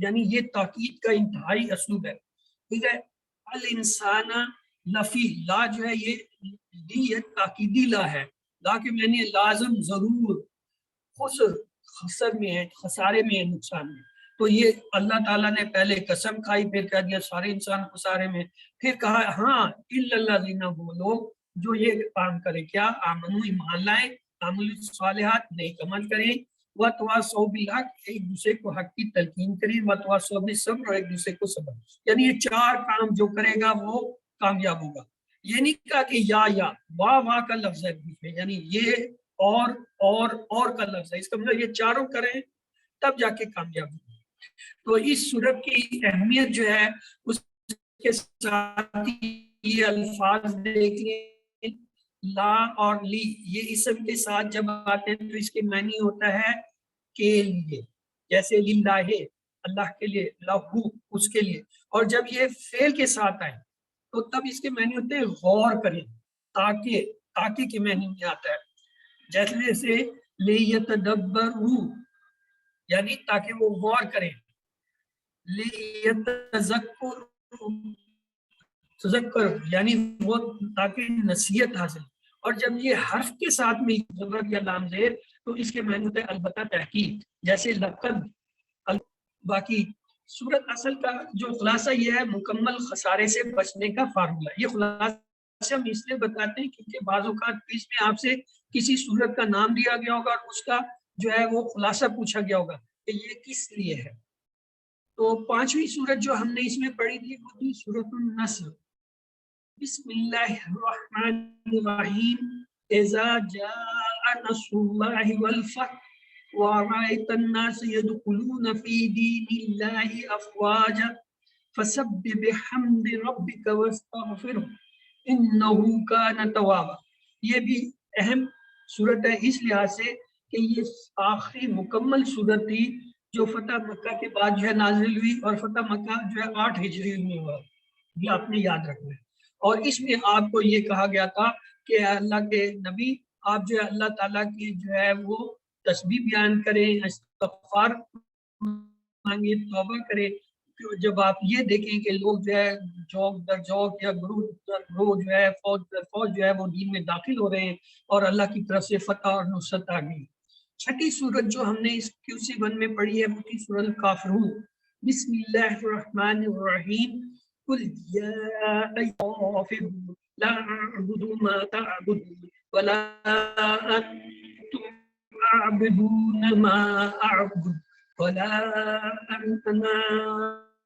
یعنی یہ تاکید کا انتہائی اسلوب ہے. ٹھیک ہے. الانسان لفی، لا جو ہے یہ تاکیدی لا ہے. لا کے معنی لازم ضرور، خسر خسر میں ہے، خسارے میں ہے، نقصان میں. تو یہ اللہ تعالیٰ نے پہلے قسم کھائی، پھر کہہ دیا سارے انسان خسارے میں، پھر کہا ہاں الا الذین، وہ لوگ جو یہ کام کرے، کیا آمنو، ایمان لائیں، عمل صالحات، نیک عمل کریں، وتواصوا بالحق، ایک دوسرے کو حق کی تلقین کریں، وتواصوا بالصبر، اور ایک دوسرے کو صبر. یعنی یہ 4 کام جو کرے گا وہ کامیاب ہوگا. یہ نہیں کہا کہ یا واہ کا لفظ ہے بیچ میں، یعنی یہ اور کا لفظ ہے، اس کا مطلب یہ چاروں کریں تب جا کے کامیاب ہوگا. تو اس سورت کی اہمیت جو ہے اس کے ساتھ یہ الفاظ دیکھیں، لا اور لی، یہ اسم کے ساتھ جب آتے ہیں تو اس کے معنی ہوتا ہے کے لیے، جیسے للہ، اللہ کے لیے، لہو، اس کے لیے. اور جب یہ فعل کے ساتھ آئے تو تب اس کے معنی ہوتے ہیں غور کریں، تاکہ کے معنی میں آتا ہے. جیسے لیتدبروا، یعنی تاکہ وہ غور کریں، تذکر یعنی وہ تاکہ نصیحت حاصل. اور جب یہ حرف کے ساتھ میں ضرورت یا لام زیر تو اس کے معنی ہوتا ہے البتہ تحقیق، جیسے لقد. باقی سورت اصل کا جو خلاصہ یہ ہے مکمل خسارے سے بچنے کا فارمولہ. یہ خلاصہ ہم اس لیے بتاتے ہیں کیونکہ بعض اوقات اس میں آپ سے کسی سورت کا نام دیا گیا ہوگا اور اس کا جو ہے وہ خلاصہ پوچھا گیا ہوگا کہ یہ کس لیے ہے. تو 5ویں سورت جو ہم نے اس میں پڑھی تھی وہ تھی سورت النصر. بسم اللہ الرحمن الرحیم. اذا جاء نصر اللہ والفتح ورأيت الناس يدخلون في دين الله أفواجا فسبح بحمد ربك واستغفره إنه كان توابا. یہ بھی اہم سورت ہے اس لحاظ سے کہ یہ آخری مکمل سورت تھی جو فتح مکہ کے بعد جو ہے نازل ہوئی، اور فتح مکہ جو ہے 8 ہجری میں ہوا، یہ آپ نے یاد رکھنا ہے. اور اس میں آپ کو یہ کہا گیا تھا کہ اللہ کے نبی آپ جو ہے اللہ تعالیٰ کی جو ہے وہ تسبیح بیان کریں، استغفار مانگیں، توبہ کریں. جب آپ یہ دیکھیں کہ لوگ جو ہے جوک در جوک یا گروہ در گروہ جو ہے فوج در فوج جو ہے وہ دین میں داخل ہو رہے ہیں اور اللہ کی طرف سے فتح اور نصرت آ گئی. 6ٹھی سورت جو ہم نے اس QC1 میں پڑھی ہے وہ تھی سورۃ الکافرون. بسم اللہ الرحمن الرحیم. قل یا ایھا الکافرون لا اعبد ما تعبدون ولا انتم اعبدون ما اعبد ولا انا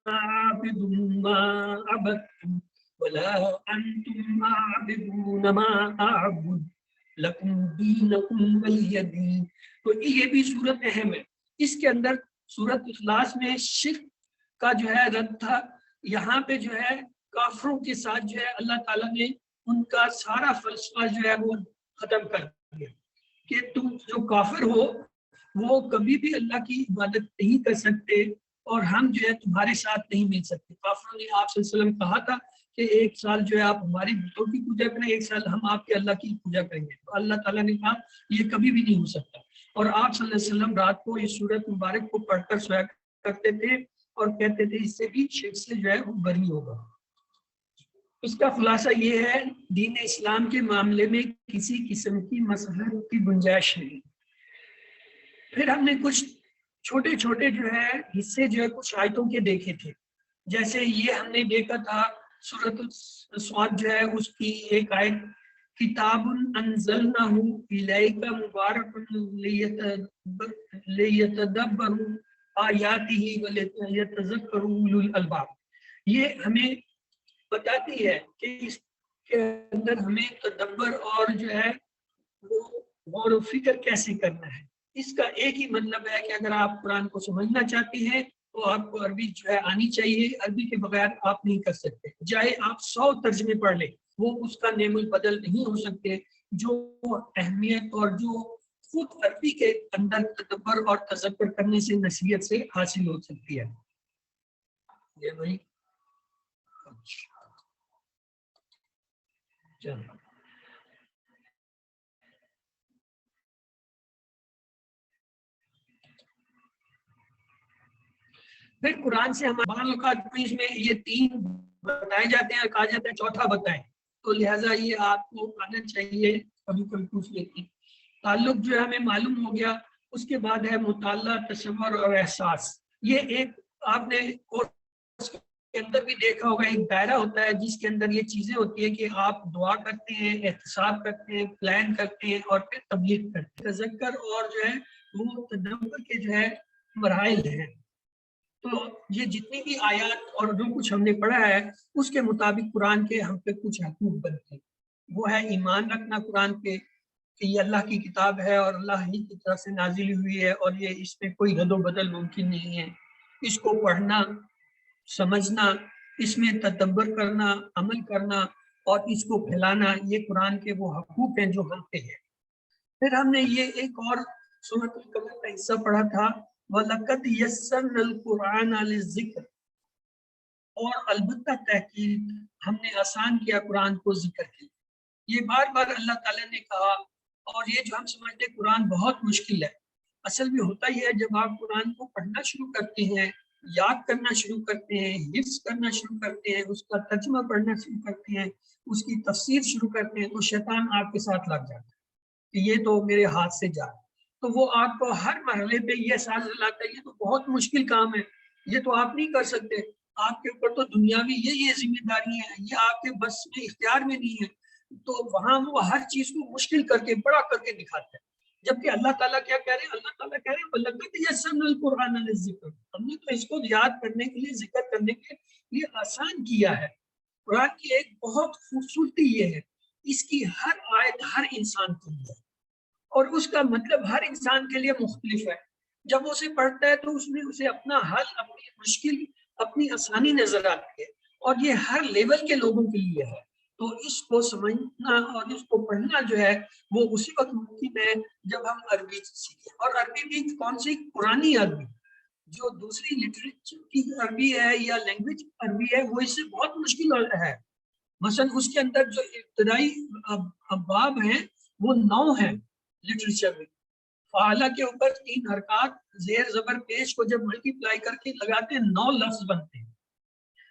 عابد ما عبدتم ولا انتم عابدون ما اعبد لکم دینکم ولی دین. تو یہ بھی صورت اہم ہے. اس کے اندر سورت اخلاص میں شرک کا جو ہے رد تھا، یہاں پہ جو ہے کافروں کے ساتھ جو ہے اللہ تعالیٰ نے ان کا سارا فلسفہ جو ہے وہ ختم کر دیا کہ تم جو کافر ہو وہ کبھی بھی اللہ کی عبادت نہیں کر سکتے اور ہم جو ہے تمہارے ساتھ نہیں مل سکتے. کافروں نے آپ صلی اللہ علیہ وسلم کہا تھا کہ 1 سال جو ہے آپ ہماری بتوں کی پوجا کریں، 1 سال ہم آپ کے اللہ کی پوجا کریں گے. تو اللہ تعالیٰ نے کہا یہ کبھی بھی نہیں ہو سکتا. اور آپ صلی اللہ علیہ وسلم رات کو اس سورت مبارک کو پڑھ کر سویا کرتے تھے اور کہتے تھے اس سے بھی شرک سے جو ہے وہ بری ہوگا. اس کا خلاصہ یہ ہے دین اسلام کے معاملے میں کسی قسم کی مسئلہ کی گنجائش نہیں. پھر ہم نے کچھ چھوٹے چھوٹے جو ہے حصے جو ہے کچھ آیتوں کے دیکھے تھے. جیسے یہ ہم نے دیکھا تھا سورۃ الصاد جو ہے اس کی ایک آیت کتاب انزلنہ الیک مبارک لیتدبروا آیاتہ ولیتذکروا اولو الالباب. یہ ہمیں بتاتی ہے کہ اس کے اندر ہمیں تدبر اور جو ہے وہ غور و فکر کیسے کرنا ہے. اس کا ایک ہی مطلب ہے کہ اگر آپ قرآن کو سمجھنا چاہتے ہیں تو آپ کو عربی جو ہے آنی چاہیے. عربی کے بغیر آپ نہیں کر سکتے. چاہے آپ 100 ترجمے پڑھ لیں وہ اس کا نعم البدل نہیں ہو سکتے. جو اہمیت اور جو خود عربی کے اندر تدبر اور تذکر کرنے سے نصیحت سے حاصل ہو سکتی ہے. یہ بھائی چلو پھر قرآن سے ہمارے اوقات میں یہ 3 بتائے جاتے ہیں اور کہا جاتا ہے چوتھا بتائیں، تو لہٰذا یہ آپ کو آنا چاہیے. کبھی کبھی پوچھ لیتی تعلق جو ہے ہمیں معلوم ہو گیا اس کے بعد ہے مطالعہ، تصور اور احساس. یہ ایک آپ نے کورس کے اندر بھی دیکھا ہوگا، ایک دائرہ ہوتا ہے جس کے اندر یہ چیزیں ہوتی ہیں کہ آپ دعا کرتے ہیں، احتساب کرتے ہیں، پلان کرتے ہیں اور پھر تبلیغ کرتے ہیں. تذکر اور جو ہے وہ تدبر کے جو ہے مراحل ہیں. تو یہ جتنی بھی آیات اور جو کچھ ہم نے پڑھا ہے اس کے مطابق قرآن کے ہم پہ کچھ حقوق بنتے ہیں. وہ ہے ایمان رکھنا قرآن پہ کہ یہ اللہ کی کتاب ہے اور اللہ ہی کی طرف سے نازل ہوئی ہے اور یہ اس میں کوئی رد و بدل ممکن نہیں ہے. اس کو پڑھنا، سمجھنا، اس میں تدبر کرنا، عمل کرنا اور اس کو پھیلانا، یہ قرآن کے وہ حقوق ہیں جو ہم پہ ہیں. پھر ہم نے یہ ایک اور سورۃ القمر کا حصہ پڑھا تھا، وَلَقَدْ يَسَّرْنَا الْقُرْآنَ لِلذِّكْرِ، اور البتہ تحقیق ہم نے آسان کیا قرآن کو ذکر کے. یہ بار بار اللہ تعالیٰ نے کہا. اور یہ جو ہم سمجھتے ہیں قرآن بہت مشکل ہے، اصل میں ہوتا ہی ہے جب آپ قرآن کو پڑھنا شروع کرتے ہیں، یاد کرنا شروع کرتے ہیں، حفظ کرنا شروع کرتے ہیں، اس کا ترجمہ پڑھنا شروع کرتے ہیں، اس کی تفسیر شروع کرتے ہیں، تو شیطان آپ کے ساتھ لگ جاتا ہے کہ یہ تو میرے ہاتھ سے جا. تو وہ آپ کو ہر مرحلے پہ یہ احساس دلاتا ہے یہ تو بہت مشکل کام ہے، یہ تو آپ نہیں کر سکتے، آپ کے اوپر تو دنیاوی یہ ذمہ داری ہے، یہ آپ کے بس میں اختیار میں نہیں ہے. تو وہاں وہ ہر چیز کو مشکل کر کے بڑا کر کے دکھاتا ہے. جبکہ اللہ تعالیٰ کیا کہہ رہے ہیں؟ اللہ تعالیٰ کہہ رہے ہیں وَلَقَدْ يَسَّرْنَا الْقُرْآنَ لِلذِّكْرِ، ہم نے تو اس کو یاد کرنے کے لیے، ذکر کرنے کے لیے آسان کیا ہے. قرآن کی ایک بہت خوبصورتی یہ ہے اس کی ہر آیت ہر انسان کے لیے ہے اور اس کا مطلب ہر انسان کے لیے مختلف ہے. جب وہ اسے پڑھتا ہے تو اس میں اسے اپنا حل، اپنی مشکل، اپنی آسانی نظر آتی ہے اور یہ ہر لیول کے لوگوں کے لیے ہے. تو اس کو سمجھنا اور اس کو پڑھنا جو ہے وہ اسی وقت ممکن ہے جب ہم عربی سیکھیں. اور عربی بھی کون سی؟ قرآنی عربی. جو دوسری لٹریچر کی عربی ہے یا لینگویج عربی ہے وہ اس سے بہت مشکل ہے. مثلا اس کے اندر جو ابتدائی ابواب ہیں وہ 9 ہیں لٹریچر میں. فعلا کے اوپر 3 حرکات زیر زبر پیش کو جب ملٹی پلائی کر کے لگاتے ہیں 9 لفظ بنتے ہیں.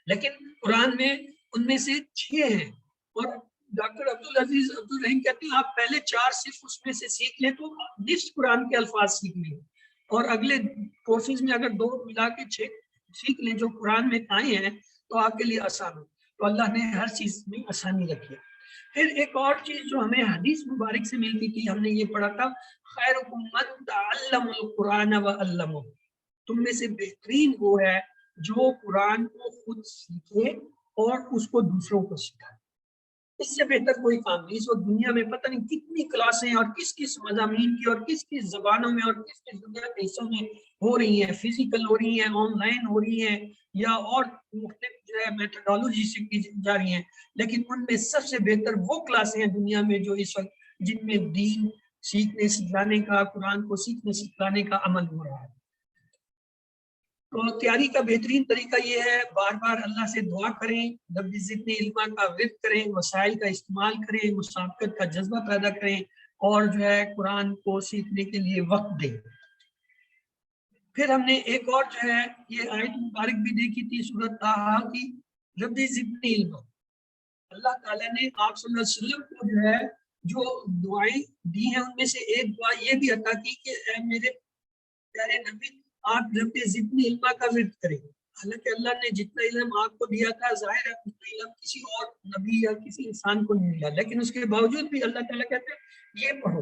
لیکن قرآن میں ان میں سے 6 ہیں. اور ڈاکٹر عبدالعزیز عبدالرحیم کہتے ہیں آپ پہلے 4 صرف اس میں سے سیکھ لیں تو نصف قرآن کے الفاظ سیکھ لیں، اور اگلے کورسز میں اگر 2 ملا کے 6 سیکھ لیں جو قرآن میں آئے ہیں تو آپ کے لیے آسان ہو. تو اللہ نے ہر چیز میں آسانی رکھی ہے. پھر ایک اور چیز جو ہمیں حدیث مبارک سے ملتی تھی، ہم نے یہ پڑھا تھا خیرکم من تعلم القرآن وعلمہ، تم میں سے بہترین وہ ہے جو قرآن کو خود سیکھے اور اس کو دوسروں کو سکھائے. اس سے بہتر کوئی کام نہیں. اس وقت دنیا میں پتہ نہیں کتنی کلاسیں اور کس کس مضامین کی اور کس کس زبانوں میں اور کس کس دنیا کے حصوں میں ہو رہی ہیں، فزیکل ہو رہی ہیں، آن لائن ہو رہی ہیں یا اور مختلف جو ہے میتھڈالوجی سے کی جا رہی ہیں. لیکن ان میں سب سے بہتر وہ کلاسیں ہیں دنیا میں جو اس وقت جن میں دین سیکھنے سکھلانے کا، قرآن کو سیکھنے سکھلانے کا عمل ہو رہا ہے. تو تیاری کا بہترین طریقہ یہ ہے بار بار اللہ سے دعا کریں، رب زدنی علما کا ورد کریں، وسائل کا استعمال کریں، مسابقت کا جذبہ پیدا کریں اور جو ہے قرآن کو سیکھنے کے لیے وقت دیں. پھر ہم نے ایک اور جو ہے یہ آیت مبارک بھی دیکھی تھی سورۃ طٰہٰ کی، رب زدنی علما. اللہ تعالیٰ نے آپ صلی اللہ علیہ وسلم کو جو ہے جو دعائیں دی ہیں ان میں سے ایک دعا یہ بھی عطا کی کہ اے میرے پیارے نبی آپ رب زدنی علما کا ورد کریں. حالانکہ اللہ نے جتنا علم آپ کو دیا تھا ظاہر ہے اتنا علم کسی اور نبی یا کسی انسان کو نہیں ملا، لیکن اس کے باوجود بھی اللہ تعالیٰ کہتے ہیں یہ پڑھو.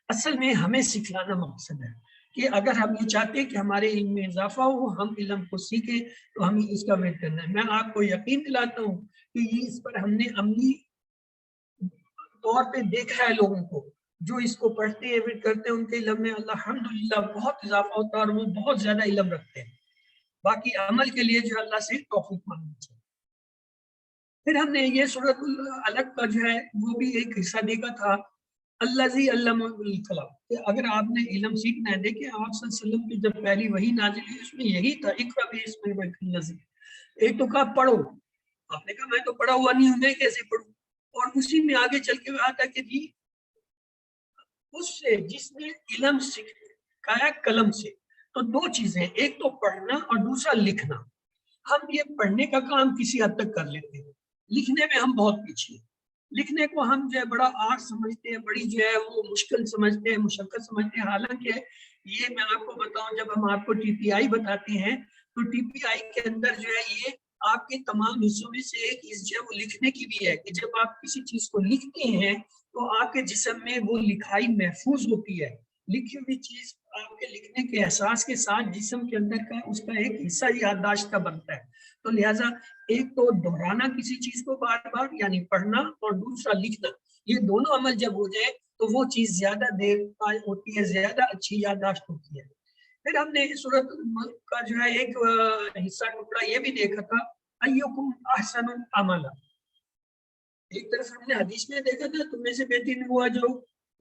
اصل میں ہمیں سکھلانا مقصد ہے کہ اگر ہم یہ چاہتے ہیں کہ ہمارے علم میں اضافہ ہو، ہم علم کو سیکھیں تو ہمیں اس کا ورد کرنا ہے. میں آپ کو یقین دلاتا ہوں کہ یہ اس پر ہم نے عملی طور پہ دیکھا ہے لوگوں کو جو اس کو پڑھتے ہیں ورد کرتے ہیں ان کے علم میں الحمدللہ بہت اضافہ ہوتا ہے اور وہ بہت زیادہ علم رکھتے ہیں. باقی عمل کے لیے جو اللہ سے توفیق مانگنی چاہیے. پھر ہم نے یہ سورۃ العلق کا جو ہے وہ بھی ایک حصہ دیکھا تھا الذی علم بالقلم، کہ اگر آپ نے علم سیکھنا ہے، دیکھیں آپ صلی اللہ علیہ وسلم کی جب پہلی وحی نازل ہوئی اس میں یہی تھا اقرأ باسم ربک الذی. ایک تو کہا پڑھو، آپ نے کہا میں تو پڑھا ہوا نہیں ہوں میں کیسے پڑھوں، اور اسی میں آگے چل کے آتا کہ جی اس سے جس نے علم سکھایا قلم سے. تو 2 چیزیں، ایک تو پڑھنا اور دوسرا لکھنا. ہم یہ پڑھنے کا کام کسی حد تک کر لیتے ہیں، لکھنے میں ہم بہت پیچھے ہیں. لکھنے کو ہم جو ہے بڑا آرٹ سمجھتے ہیں، بڑی جو ہے وہ مشکل سمجھتے ہیں، مشقت سمجھتے ہیں. حالانکہ یہ میں آپ کو بتاؤں، جب ہم آپ کو TPI بتاتے ہیں تو TPI کے اندر جو ہے یہ آپ کے تمام حصوں میں سے ایک حصہ جو ہے وہ لکھنے کی بھی ہے، کہ جب آپ کسی چیز کو لکھتے ہیں تو آپ کے جسم میں وہ لکھائی محفوظ ہوتی ہے. لکھی ہوئی چیز آپ کے لکھنے کے احساس کے ساتھ جسم کے اندر کا اس کا ایک حصہ یادداشت کا بنتا ہے. تو لہٰذا ایک تو دہرانا کسی چیز کو بار بار یعنی پڑھنا، اور دوسرا لکھنا، یہ دونوں عمل جب ہو جائے تو وہ چیز زیادہ دیر ہوتی ہے، زیادہ اچھی یادداشت ہوتی ہے. پھر ہم نے سورۃ الملک کا جو ہے ایک حصہ ٹکڑا یہ بھی دیکھا تھا، ایکم احسن عملا. ایک طرف ہم نے حدیث میں دیکھا تھا تم میں سے بہترین ہوا جو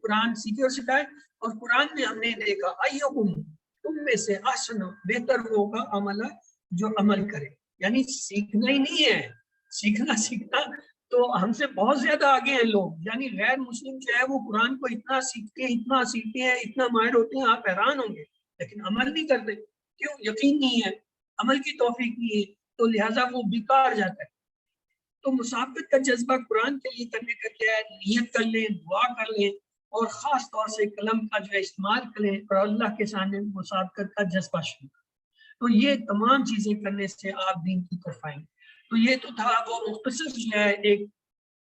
قرآن سیکھے اور سکھائے، اور قرآن میں ہم نے دیکھا ایکم تم میں سے احسن بہتر ہوگا عملا جو عمل کرے. یعنی سیکھنا ہی نہیں ہے، سیکھنا تو ہم سے بہت زیادہ آگے ہیں لوگ. یعنی غیر مسلم جو ہے وہ قرآن کو اتنا سیکھتے ہیں اتنا ماہر ہوتے ہیں، آپ حیران ہوں گے، لیکن عمل نہیں کرتے. کیوں؟ یقین نہیں ہے، عمل کی توفیق نہیں ہے، تو لہٰذا وہ بیکار جاتا ہے. تو مسابقت کا جذبہ قرآن کے لیے کرنے کا کیا ہے؟ نیت کر لیں، دعا کر لیں، اور خاص طور سے قلم کا جو ہے استعمال کریں، اور اللہ کے سامنے مسابقت کا جذبہ شروع کریں. تو یہ تمام چیزیں کرنے سے آپ دین کی طرف آئیں. تو یہ تو تھا وہ مختصر جو ہے ایک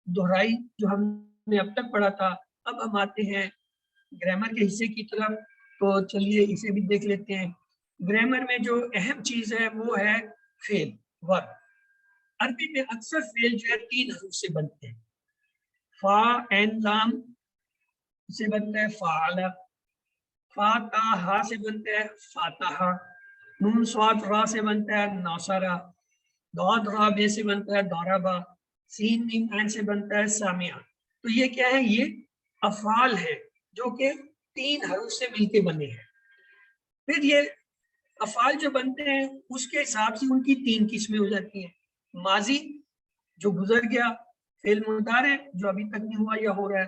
دہرائی جو ہم نے اب تک پڑھا تھا. اب ہم آتے ہیں گرامر کے حصے کی طرف، تو چلیے اسے بھی دیکھ لیتے ہیں. گرامر میں جو اہم چیز ہے وہ ہے فعل، ورب. عربی میں اکثر فعل جو ہے 3 حروف سے بنتے ہیں. فا عین لام سے بنتا ہے فعل، فا تا ہا سے بنتا ہے فاتحہ، نون صاد را سے بنتا ہے ناصرہ، ضاد را بے سے بنتا ہے ضربہ، سین میم عین سے بنتا ہے سامعہ. تو یہ کیا ہے؟ یہ افعال ہے جو کہ 3 حروف سے مل کے بنے ہیں. پھر یہ افعال جو بنتے ہیں اس کے حساب سے ان کی 3 قسمیں ہو جاتی ہیں. ماضی جو گزر گیا، فعل مضارع جو ابھی تک نہیں ہوا یا ہو رہا ہے،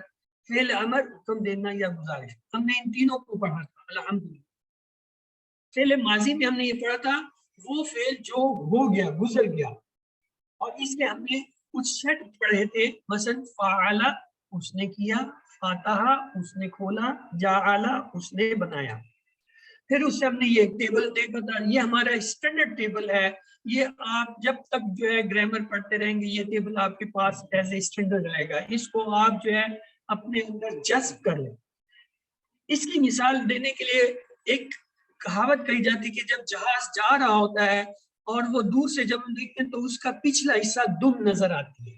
فعل امر حکم دینا یا گزارش. ہم نے ان تینوں کو پڑھا تھا الحمدللہ. فعل ماضی میں ہم نے یہ پڑھا تھا وہ فعل جو ہو گیا، گزر گیا، اور اس کے ہم نے کچھ سیٹ پڑھے تھے. مثلا فعل اس نے کیا، فاتحہ اس نے کھولا، جعل اس نے بنایا. پھر اس سے ہم نے یہ ٹیبل دیکھا تھا، یہ ہمارا اسٹینڈرڈ ٹیبل ہے. یہ آپ جب تک جو ہے گرامر پڑھتے رہیں گے یہ ٹیبل آپ کے پاس ایز اے اسٹینڈرڈ رہے گا. اس کو آپ جو ہے اپنے اندر جذب کر لیں. اس کی مثال دینے کے لیے ایک کہاوت کہی جاتی ہے کہ جب جہاز جا رہا ہوتا ہے اور وہ دور سے جب ہم دیکھتے ہیں تو اس کا پچھلا حصہ دم نظر آتی ہے.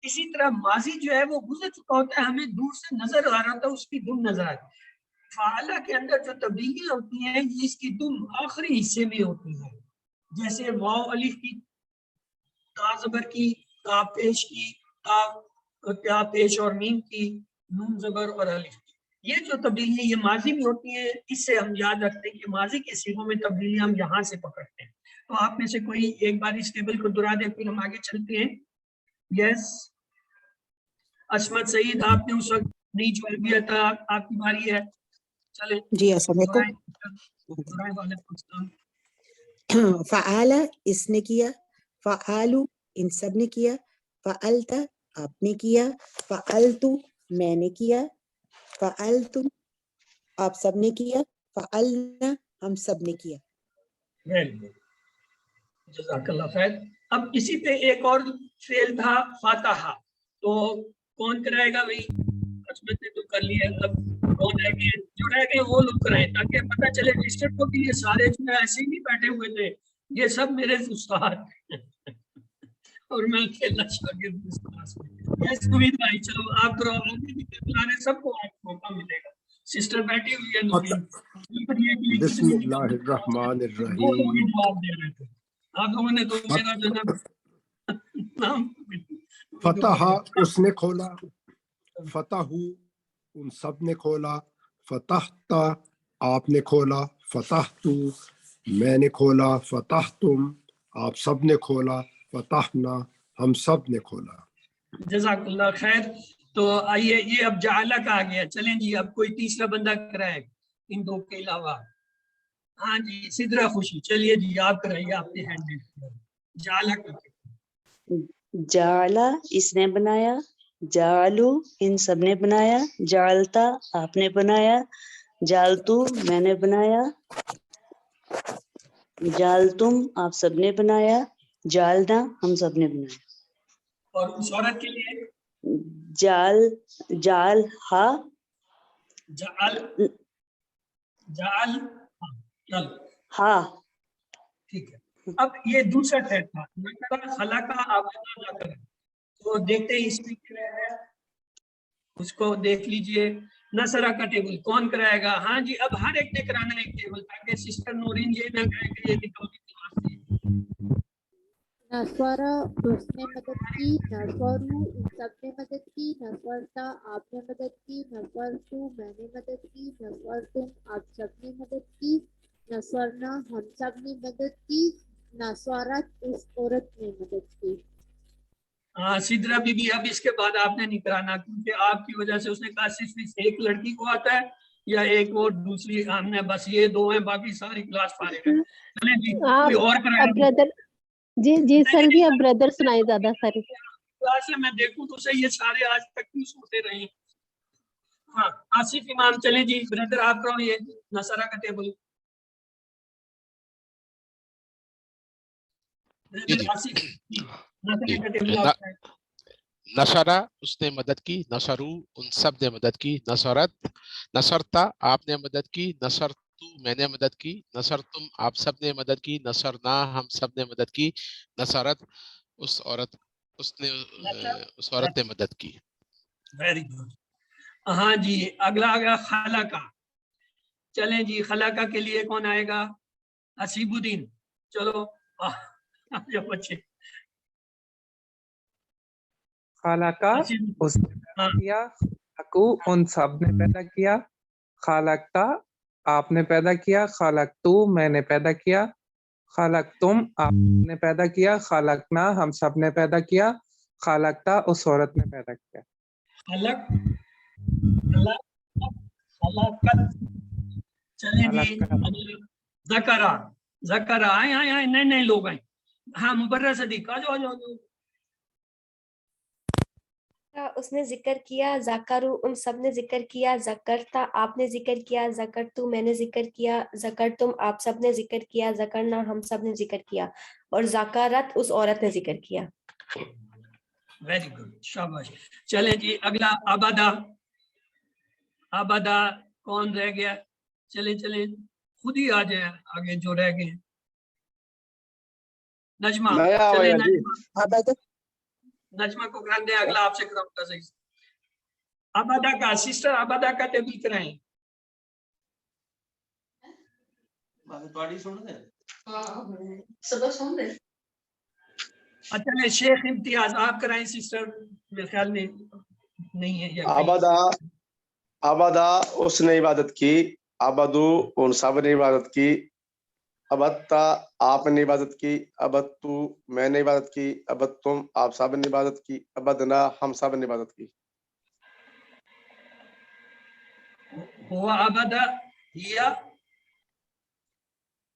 اسی طرح ماضی جو ہے وہ گزر چکا ہوتا ہے، ہمیں دور سے نظر آ رہا تھا اس کی دم نظر آتی ہے. فعلہ کے اندر جو تبدیلیاں ہوتی ہیں یہ اس کی دم آخری حصے میں ہوتی ہیں. جیسے واو الف کی، تا زبر کی، تا پیش کی، تا پیش اور میم کی، نون زبر اور الف کی. یہ جو تبدیلیاں یہ ماضی میں ہوتی ہیں، اس سے ہم یاد رکھتے ہیں کہ ماضی کے صیغوں میں تبدیلیاں ہم یہاں سے پکڑتے ہیں. تو آپ میں سے کوئی ایک بار اس ٹیبل کو دہرا دیں پھر ہم آگے چلتے ہیں. یس عصمت سعید، آپ نے اس وقت نہیں جوائن کیا تھا، آپ کی باری ہے. چلیں جی السلام علیکم. فعال اس نے کیا، فعالو ان سب نے کیا، فعلت آپ نے کیا، فعلتو میں نے کیا، فعلتم آپ سب نے کیا، فعلنا ہم سب نے کیا. جزاک اللہ خیر. اب اسی پہ ایک اور فعل تھا فاتحہ، تو کون کرائے گا؟ بھائی عصمت نے تو کر لیا. اب کون رہ گئے؟ جو رہ گئے وہ لوگ کرائیں تاکہ پتہ چلے رجسٹر کو کہ یہ سارے جو ایسے ہی نہیں بیٹھے ہوئے تھے، یہ سب میرے استاد اور میں اکیلا شاگرد اس کلاس میں. یس نوید بھائی چلو آپ کرو، آگے بھی بلانے سب کو آپ موقع ملے گا. سسٹر بیٹھی ہوئی ہے نوید. بسم اللہ الرحمن الرحیم. وہ لوگ ہی جواب دے رہے تھے، آپ لوگوں نے تو میرا جو نا فتح اس نے کھولا، فتح ان سب نے کھولا، فتحت آپ نے کھولا، فتحت میں نے کھولا، فتحتم آپ سب نے کھولا، فتحنا ہم سب نے کھولا. جزاک اللہ خیر. تو آئیے یہ اب جعلہ کا آ گیا. چلیں جی اب کوئی تیسرا بندہ کرائے ان دو کے علاوہ. ہاں جی سدرا خوشی، چلیے جی آپ کرائیے، آپ نے ہینڈ ریز کیا. جعلہ کا جعلا اس نے بنایا، جعلو ان سب نے بنایا، جعلتا آپ نے بنایا، جالتو میں نے بنایا، جالتم آپ سب نے بنایا، جالنا ہم سب نے بنایا. اور اس عورت کے لیے جال جال ہا جعل جعل چل ہا. ٹھیک ہے. اب یہ دوسرا ٹیسٹ تھا نکرا خلقہ آبادہ نکرا. تو دیکھتے ہیں اس میں کیا ہے، اس کو دیکھ لیجئے. نصرہ کا ٹیبل کون کرائے گا؟ ہاں جی اب ہر ایک نے کرانا ہے ایک ٹیبل، تاکہ سسٹر نورین یہ نہ کہے کہ یہ نکل گئی کلاس سے. نسوارا اس نے مدد کی، نسوارو ان سب نے مدد کی، نسورتا آپ نے مدد کی، نسورتو میں نے مدد کی، نسورتم آپ سب نے مدد کی، نسورنا ہم سب نے مدد کی، نسوارت اس عورت نے مدد کی. ہاں سدرا بی بی اب اس کے بعد آپ نے نہیں کرانا، کیونکہ آپ کی وجہ سے اس نے کہا صرف ایک لڑکی کو آتا ہے یا ایک اور دوسری، ہم نے بس یہ دو ہیں، باقی ساری کلاس فارغ ہے. چلیں جی کوئی اور کرائے اب بردر جی جی سر جی اب بردر سنائے زیادہ ساری. کلاس میں میں دیکھوں تو صحیح یہ سارے آج تک کیوں سوتے رہے ہیں. ہاں آصف امام چلیں جی بردر آپ کرو یہ نصرہ کا ٹیبل. جی آصف نصرہ کا ٹیبل آپ کرائیں. نشرہ اس نے مدد کی، نشرو ان سب نے مدد کی، نصرت نصرتا آپ نے مدد کی، نصرتو میں نے مدد کی، نصرتم آپ سب نے مدد کی، نصرنا ہم سب نے مدد کی، نصرت اس عورت نے مدد کی. Very good. ہاں جی اگلا آ گیا خلقہ. چلیں جی خلقہ کے لیے کون آئے گا؟ حسیب الدین. چلو بچے خالقہ اس نے پیدا کیا، خلقو ان سب نے پیدا کیا، خالقتا آپ نے پیدا کیا، خالقتو میں نے پیدا کیا، خالقتم آپ نے پیدا کیا، خالقنا ہم سب نے پیدا کیا، خالقتا اس عورت نے پیدا کیا. خلق خلقت. چلیں جی ذکرہ ذکرہ آئے آئے آئے نئے نئے لوگ آئے. ہاں مبرر صدیق آ جاؤ آ جاؤ. اس نے ذکر کیا، ذکرو ان سب نے ذکر کیا، ذکرتا آپ نے ذکر کیا، ذکرتو میں نے ذکر کیا، ذکرتم آپ سب نے ذکر کیا، ذکرنا ہم سب نے ذکر کیا، اور ذکرت اس عورت نے ذکر کیا. ویری گڈ شاباش. چلیں جی اگلا آبادہ. آبادہ کون رہ گیا؟ چلیں چلیں خود ہی آ جائیں آگے جو رہ گئے. نجمہ چلیں نجمہ کو کران دیں، اگلا آپ سے کراؤں گا. صحیح آبادہ کا سسٹر آبادہ کا ٹیبل کرائیں. اچھا شیخ امتیاز آپ کرائیں سسٹر. میرے خیال میں نہیں ہے. آبادہ اس نے عبادت کی، آبادو ان سب نے عبادت کی، ابدتا آپ نے عبادت کی، ابدتو میں نے عبادت کی، ابدتم آپ سب نے عبادت کی، ابدنا ہم سب نے عبادت کی. ہوا آبادہ ہیا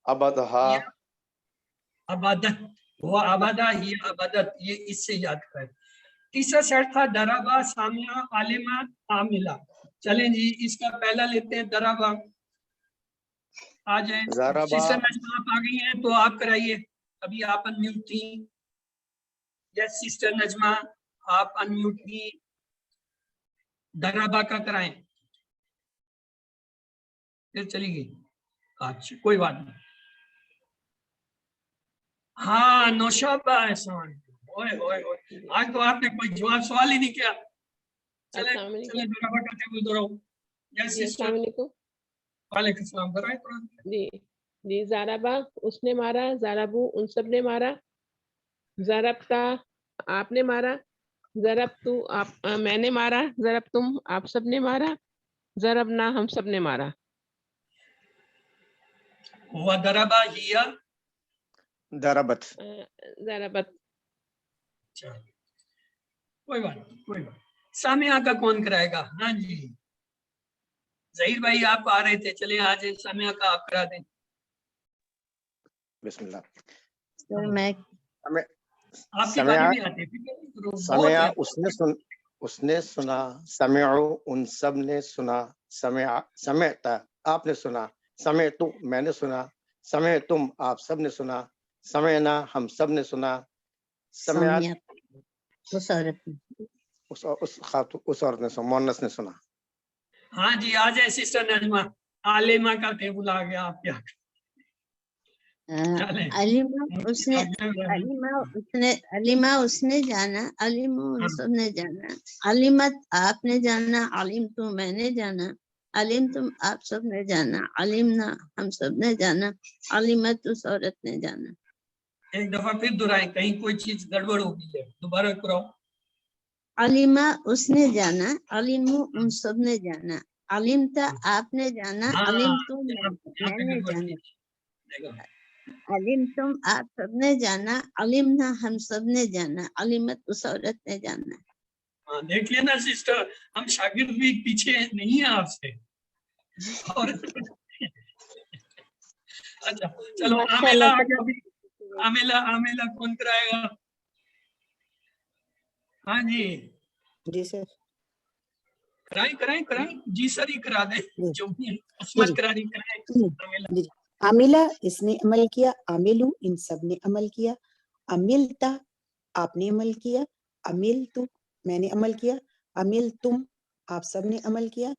ابدہا عبادت، ہوا آبادہ ہی عبادت. یہ اس سے یاد کریں. تیسرا سیٹ تھا درابا سامعہ عالمہ عاملہ. چلیں جی اس کا پہلا لیتے ہیں درابا. آ جائیں سسٹر نجمہ آپ آ گئی ہیں تو آپ کرائیے. ابھی آپ ان میوٹ تھی. یس سسٹر نجمہ آپ ان میوٹ تھی. درابا کا کرائیں. پھر چلی گئی. اچھا کوئی بات نہیں. ہاں نوشابہ احسان. آج تو آپ نے کوئی جواب سوال ہی نہیں کیا. چلیں درابا کا ٹیبل دہراؤ. یس سسٹر. السلام علیکم. وعلیکم السلام. برائے قرآن. جی جی زارابا اس نے مارا، زارابو ان سب نے مارا، زاربتا آپ نے مارا، ضربتو آپ میں نے مارا، ضربتم آپ سب نے مارا، ضربنا ہم سب نے مارا. ہوا دربا ہیا دربت. ضربت. کوئی بات کوئی بات. سامعہ کا کون کرائے گا؟ ہاں جی ظہیر بھائی آپ آ رہے تھے. چلیں آج سامعہ کا آپ کرا دیں. بسم اللہ. میں آپ کی بات نہیں آتی. سمعہ اس نے سنا، سمعو ان سب نے سنا، سمعتا آپ نے سنا, سمعت میں نے سنا, سمعتم آپ سب نے سنا, سمعنا ہم سب نے سنا, سمعت اس عورت نے اس عورت نے سنا, مونس نے سنا. ہاں جی آ جائے سسٹر نجمہ, عالمہ کا ٹیبل آ گیا آپ کیا چلیں. علیمہ اس نے جانا, علیم ان سب نے جانا, علمت آپ نے جانا, علیم تو میں نے جانا, علیم تم آپ سب نے جانا, علمنا ہم سب نے جانا, علمت اس عورت نے جانا. ایک دفعہ پھر دہرائیں, کہیں کوئی چیز گڑبڑ ہو گئی ہے, دوبارہ کراؤ. علیمہ اس نے جانا, علیم ان سب نے جانا, علمتا آپ نے جانا, علیم تم میں نے جانا, علیم تم آپ سب نے جانا, علمنا ہم سب نے جانا, علمت اس عورت نے جانا. دیکھیے نا سسٹر, ہم شاگرد بھی پیچھے نہیں ہیں آپ سے. اور اچھا چلو عاملہ کون کرائے گا؟ ہاں جی جی سر, کرائیں جی سر ہی کرا دیں, جو بھی عصمت کرانی کرائیں. جی عاملہ اس نے عمل کیا, عاملو ان سب نے عمل کیا, عملتا آپ نے عمل کیا, عملتو میں نے عمل کیا, عملتم آپ سب نے عمل کیا,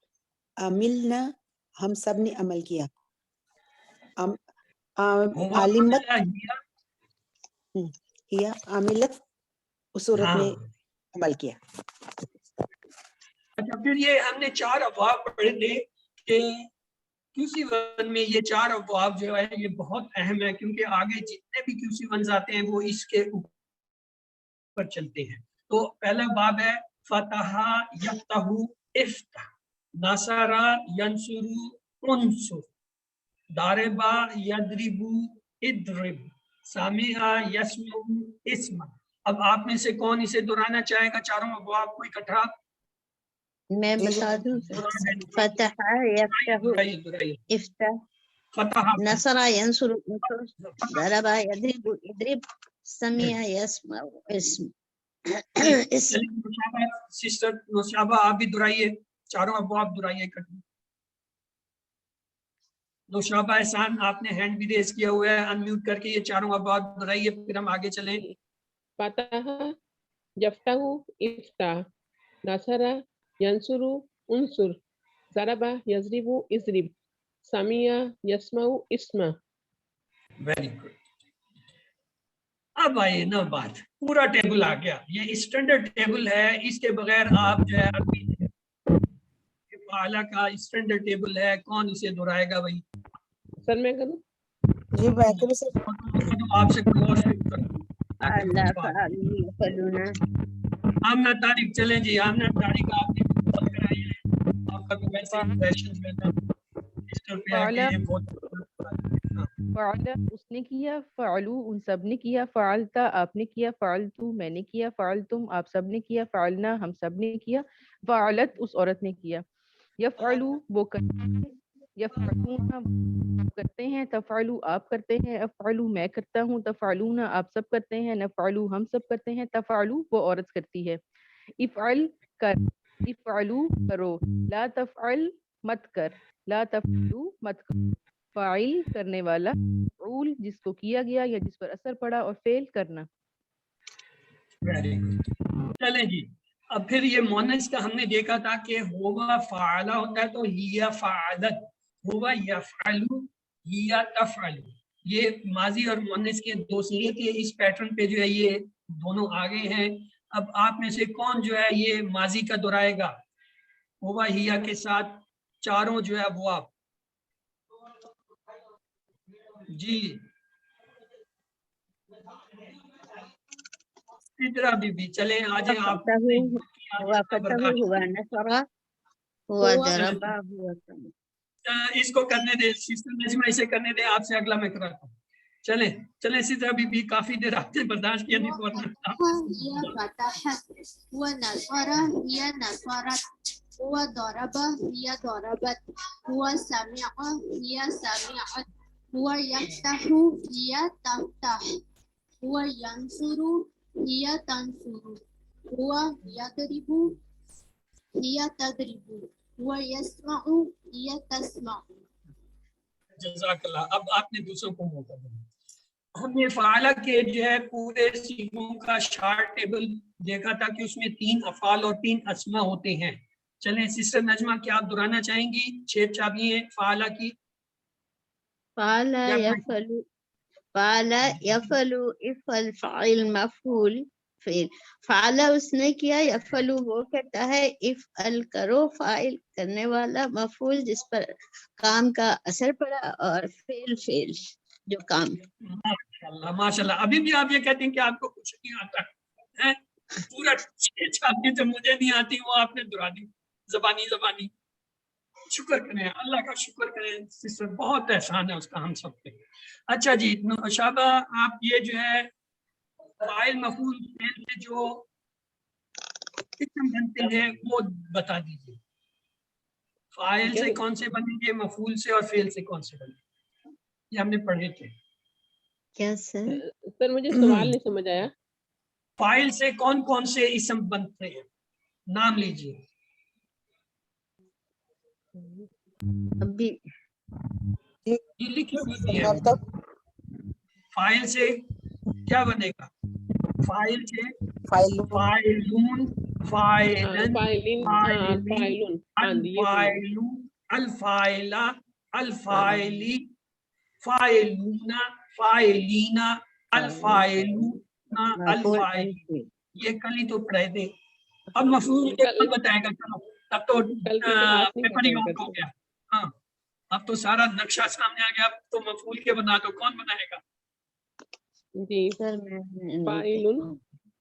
عملنا ہم سب نے عمل کیا, عالمت یا عاملت اس عورت نے عمل کیا. اچھا پھر یہ ہم نے 4 ابواب پڑھے تھے کہ QC1 میں یہ 4 ابواب جو ہے یہ بہت اہم ہے, کیونکہ آگے جتنے بھی QC1 آتے ہیں وہ اس کے اوپر چلتے ہیں. تو پہلا باب ہے فتح یفتح افتح, نصر ینصر انصر, ضربا یضرب اضرب, سمع یسمع اسمع. اب آپ میں سے کون اسے دہرانا چاہے گا چاروں ابواب کو اکٹھا؟ میں بتا دوں, فتح یفتح افتح, نصر ینصر انصر, ضرب یضرب اضرب, سمع یسمع اسمع. سسٹر نوشابہ آپ بھی دہرائیے, چاروں ابواب دہرائیے اکٹھے. نوشابہ احسان آپ نے ہینڈ بھی ریز کیا ہوا ہے, انمیوٹ کر کے یہ چاروں ابواب دہرائیے, پھر ہم آگے چلیں. فتح یفتح افتح, نصر ینصر انصر, ضرب یضرب اضرب, سمع یسمع اسمع. Very good. اب آئیے نا بات, پورا ٹیبل آ گیا, یہ اسٹینڈرڈ ٹیبل ہے, اس کے بغیر آپ جو ہے فعالہ کا اسٹینڈرڈ ٹیبل ہے, کون اسے دہرائے گا بھائی؟ سر میں کروں؟ جی میں کروں سر. آپ سے آمنہ طارق چلیں جی, آمنہ طارق آپ نے کرائی ہے, آپ کا تو ویسے امپریشن جو ہے نا اسٹر پہ ہے کہ یہ بہت فعل اس نے کیا, فعلو ان سب نے کیا, فعلتا آپ نے کیا, فعلتو میں نے کیا, فعلتم آپ سب نے کیا, فعلنا ہم سب نے کیا, فعلت اس عورت نے کیا. یفعلو وہ کرتے ہیں, یفعلون کرتے ہیں, تفعلو آپ کرتے ہیں, افعلو میں کرتا ہوں, تفعلون آپ سب کرتے ہیں, نفعلو ہم سب کرتے ہیں, تفعلو وہ عورت کرتی ہے. افعل کر, افعلو کرو, لا تفعل مت کر, لا تفعلو مت کرو. فاعل کرنے والا, فعول جس کو کیا گیا یا جس پر اثر پڑا, اور فعل کرنا. چلیں جی, اب پھر یہ مؤنث کا ہم نے دیکھا تھا کہ ہوا فعلا ہوتا ہے تو ہی فعلت, ہوا یفعلو ہی تفعلو, یہ ماضی اور مؤنث کے 2 صیغے تھے. اس پیٹرن پہ جو ہے یہ دونوں آگے ہیں. اب آپ میں سے کون جو ہے یہ ماضی کا دہرائے گا ہوا ہی کے ساتھ چاروں جو ہے وہ آپ جی ادھر بی چلیں آج آپ اس کو کرنے دیں, سسٹر نجمہ اسے کرنے دیں, آپ سے اگلا میں کراتا ہوں. چلیں سدرا بی کافی دیر آپ نے برداشت کیا, نہیں تو هو نصر هي نصرت, هو ضرب هي ضربت, هو سمع هي سمعت, هو يفتح هي تفتح, هو ينصر هي تنصر, هو يضرب هي تضرب, هو يسمع هي تسمع, جزاک اللہ. اب آپ نے دوسروں کو موقع دیا. ہم نے فعالہ کے جو ہے پورے سیغوں کا شارٹ ٹیبل دیکھا تھا کہ اس میں 3 افعال اور 3 اسما ہوتے ہیں. چلیں سسٹر نجمہ کیا آپ دہرانا چاہیں گی 6 چابیاں فعالہ کی؟ فعل يفعل فعل يفعل افعل فاعل مفعول فعل. فعل اس نے کیا، یفعل وہ کہتا ہے، افعل کرو فاعل کرنے والا، مفعول جس پر کام کا اثر پڑا، اور فعل فعل جو کام. ماشاءاللہ ماشاءاللہ. ابھی بھی آپ یہ کہتے ہیں کہ آپ کو کچھ نہیں آتا ہے. پورا 6 چابیاں جو مجھے نہیں آتی وہ آپ نے دہرا دی زبانی. شکر کریں اللہ کا، شکر کریں سسٹر، بہت احسان ہے اس کا ہم سب پہ. اچھا جی شابہ، آپ یہ جو ہے فاعل مفعول فعل سے جو اسم بنتے ہیں وہ بتا دیجیے. فاعل سے کون سے بنیں گے، مفعول سے، اور فعل سے کون سے بنیں گے؟ یہ ہم نے پڑھے تھے. کیا سر مجھے سوال نہیں سمجھ آیا. فاعل سے کون کون سے اسم بنتے ہیں، نام لیجیے. ابھی لکھے ہوئے ہیں. فاعل سے کیا بنے گا؟ فاعل سے فاعلون، فاعلن، فاعلین، الفاعل، الفاعلہ، الفاعلی، فاعلون، فاعلین، الفاعلون، الفاعلی. یہ کل ہی تو پڑھے تھے. اب مفعول کل بتائے گا. چلو اب تو پیپر ہی آؤٹ ہو گیا. ہاں اب تو سارا نقشہ سامنے آ گیا. اب تو مفعول کے بنا دو. کون بنائے گا؟ جی فاعلون.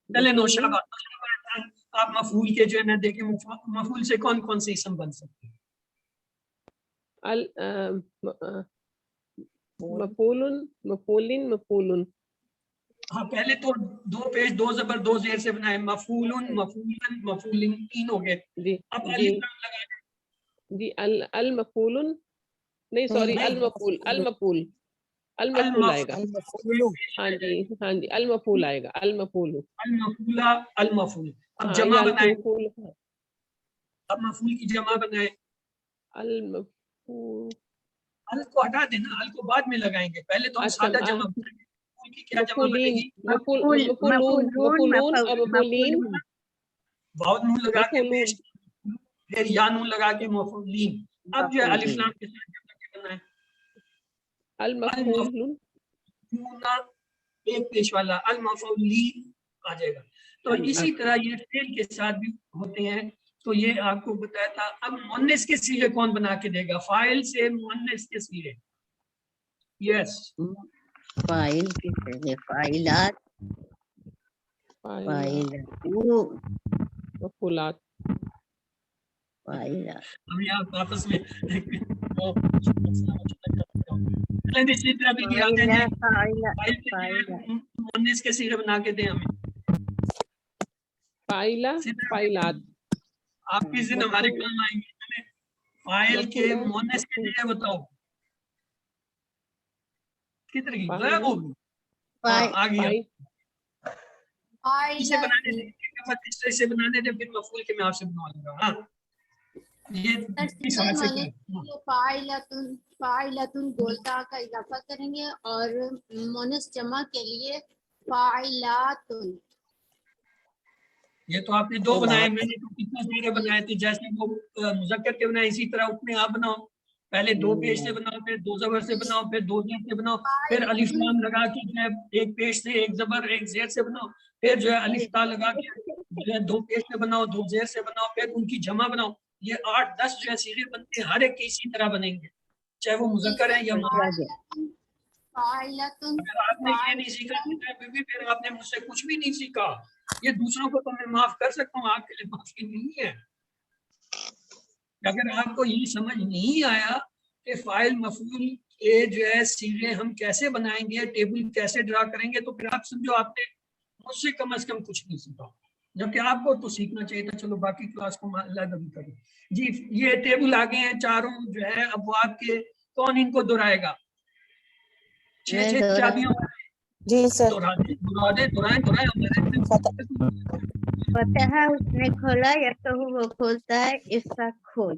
چلے نوشابہ آپ مفعول کے جو ہے نا دیکھیں مفعول سے کون کون سے اسم بن سکتے ہیں. مفعول، مفعولن، مفعولن. ہاں پہلے تو 2 پیش 2 زبر 2 زیر سے بنائے. مفعولن، مفعولن، مفعولن، 3 ہو گئے. جی اب جی الف لام لگا دیں. جی المفعول، نہیں سوری، المفعول، المفعول، المفعول آئے گا. ہاں جی ہاں جی المفعول آئے گا. المفعول، المفعولہ، المفعول. اب ہاں جمع یا بنائے. المفعول. اب مفعول کی جمع بنائے. المفعول، ال کو ہٹا دینا، ال کو بعد میں لگائیں گے. پہلے تو ہم سادہ جمع بنائیں گے. مفعول کی کیا جمع بنے گی؟ مفعولون، مفعولون اور مفعولین. واو نون لگا کے مفعولون. پیش، پھر یا نون لگا کے مفعولین. اب جو ہے الف لام کے ساتھ جمع کیا بنائے. المفعولون، ایک پیش والا المفعولین آ جائے گا. تو اسی طرح یہ فعل کے ساتھ بھی ہوتے ہیں. تو یہ آپ کو بتایا تھا. اب مؤنث کے صیغے کون بنا کے دے گا؟ فاعل سے مؤنث کے صیغے. یس فاعل کے صیغے فاعلات، فاعلون، مفعولات. فاعلات. ہم یہاں آپس میں اسی طرح بھی آتے ہیں. مؤنث کے صیغے بنا کے دیں ہمیں. فاعلہ، فاعلات. آپ کس دن ہمارے کام آئیں گے. فاعل کے مؤنث کے لیے بتاؤ کدھر گئی؟ غائب ہو گئی. آ گیا. اسے بنانے دے، اسے بنانے دے، پھر مفعول کے میں آپ سے بنوا لوں گا. ہاں یہ فاعلتن گولتا کا اضافہ کریں گے اور مؤنث جمع کے لیے فاعلاتن. یہ تو آپ نے 2 بنائے، میں نے تو کتنے سارے بنائے تھے. جیسے وہ مذکر کے بنائے اسی طرح اپنے آپ بناؤ. پہلے 2 پیش سے بناؤ، پھر 2 زبر سے بناؤ، پھر 2 زیر سے بناؤ، پھر الف لام لگا کے جو ہے 1 پیش سے 1 زبر 1 زیر سے بناؤ، پھر جو ہے الف تا لگا کے جو ہے 2 پیش سے بناؤ، 2 زیر سے بناؤ، پھر ان کی جمع بناؤ. یہ 8-10 جو ہے صیغے بنتے ہیں. ہر ایک کی اسی طرح بنیں گے چاہے وہ مذکر ہے یا مؤنث. اگر آپ نے یہ نہیں سیکھا پھر آپ نے مجھ سے کچھ بھی نہیں سیکھا. یہ دوسروں کو تو میں معاف کر سکتا ہوں، آپ کے لیے معافی نہیں ہے. اگر آپ کو یہ سمجھ نہیں آیا کہ فاعل مفعول کے جو ہے صیغے ہم کیسے بنائیں گے، ٹیبل کیسے ڈرا کریں گے، تو پھر آپ سمجھو آپ نے مجھ سے کم از کم کچھ نہیں سیکھا. جبکہ آپ کو تو سیکھنا چاہیے تھا. چلو باقی کلاس کو اللہ بھی کریں. جی یہ ٹیبل آگے ہیں چاروں جو ہے. اب وہ آپ کے کون ان کو دہرائے گا؟ 6 چابیاں. جی سر. فتح اس نے کھولا، یفتح وہ کھولتا ہے، اس کا کھول.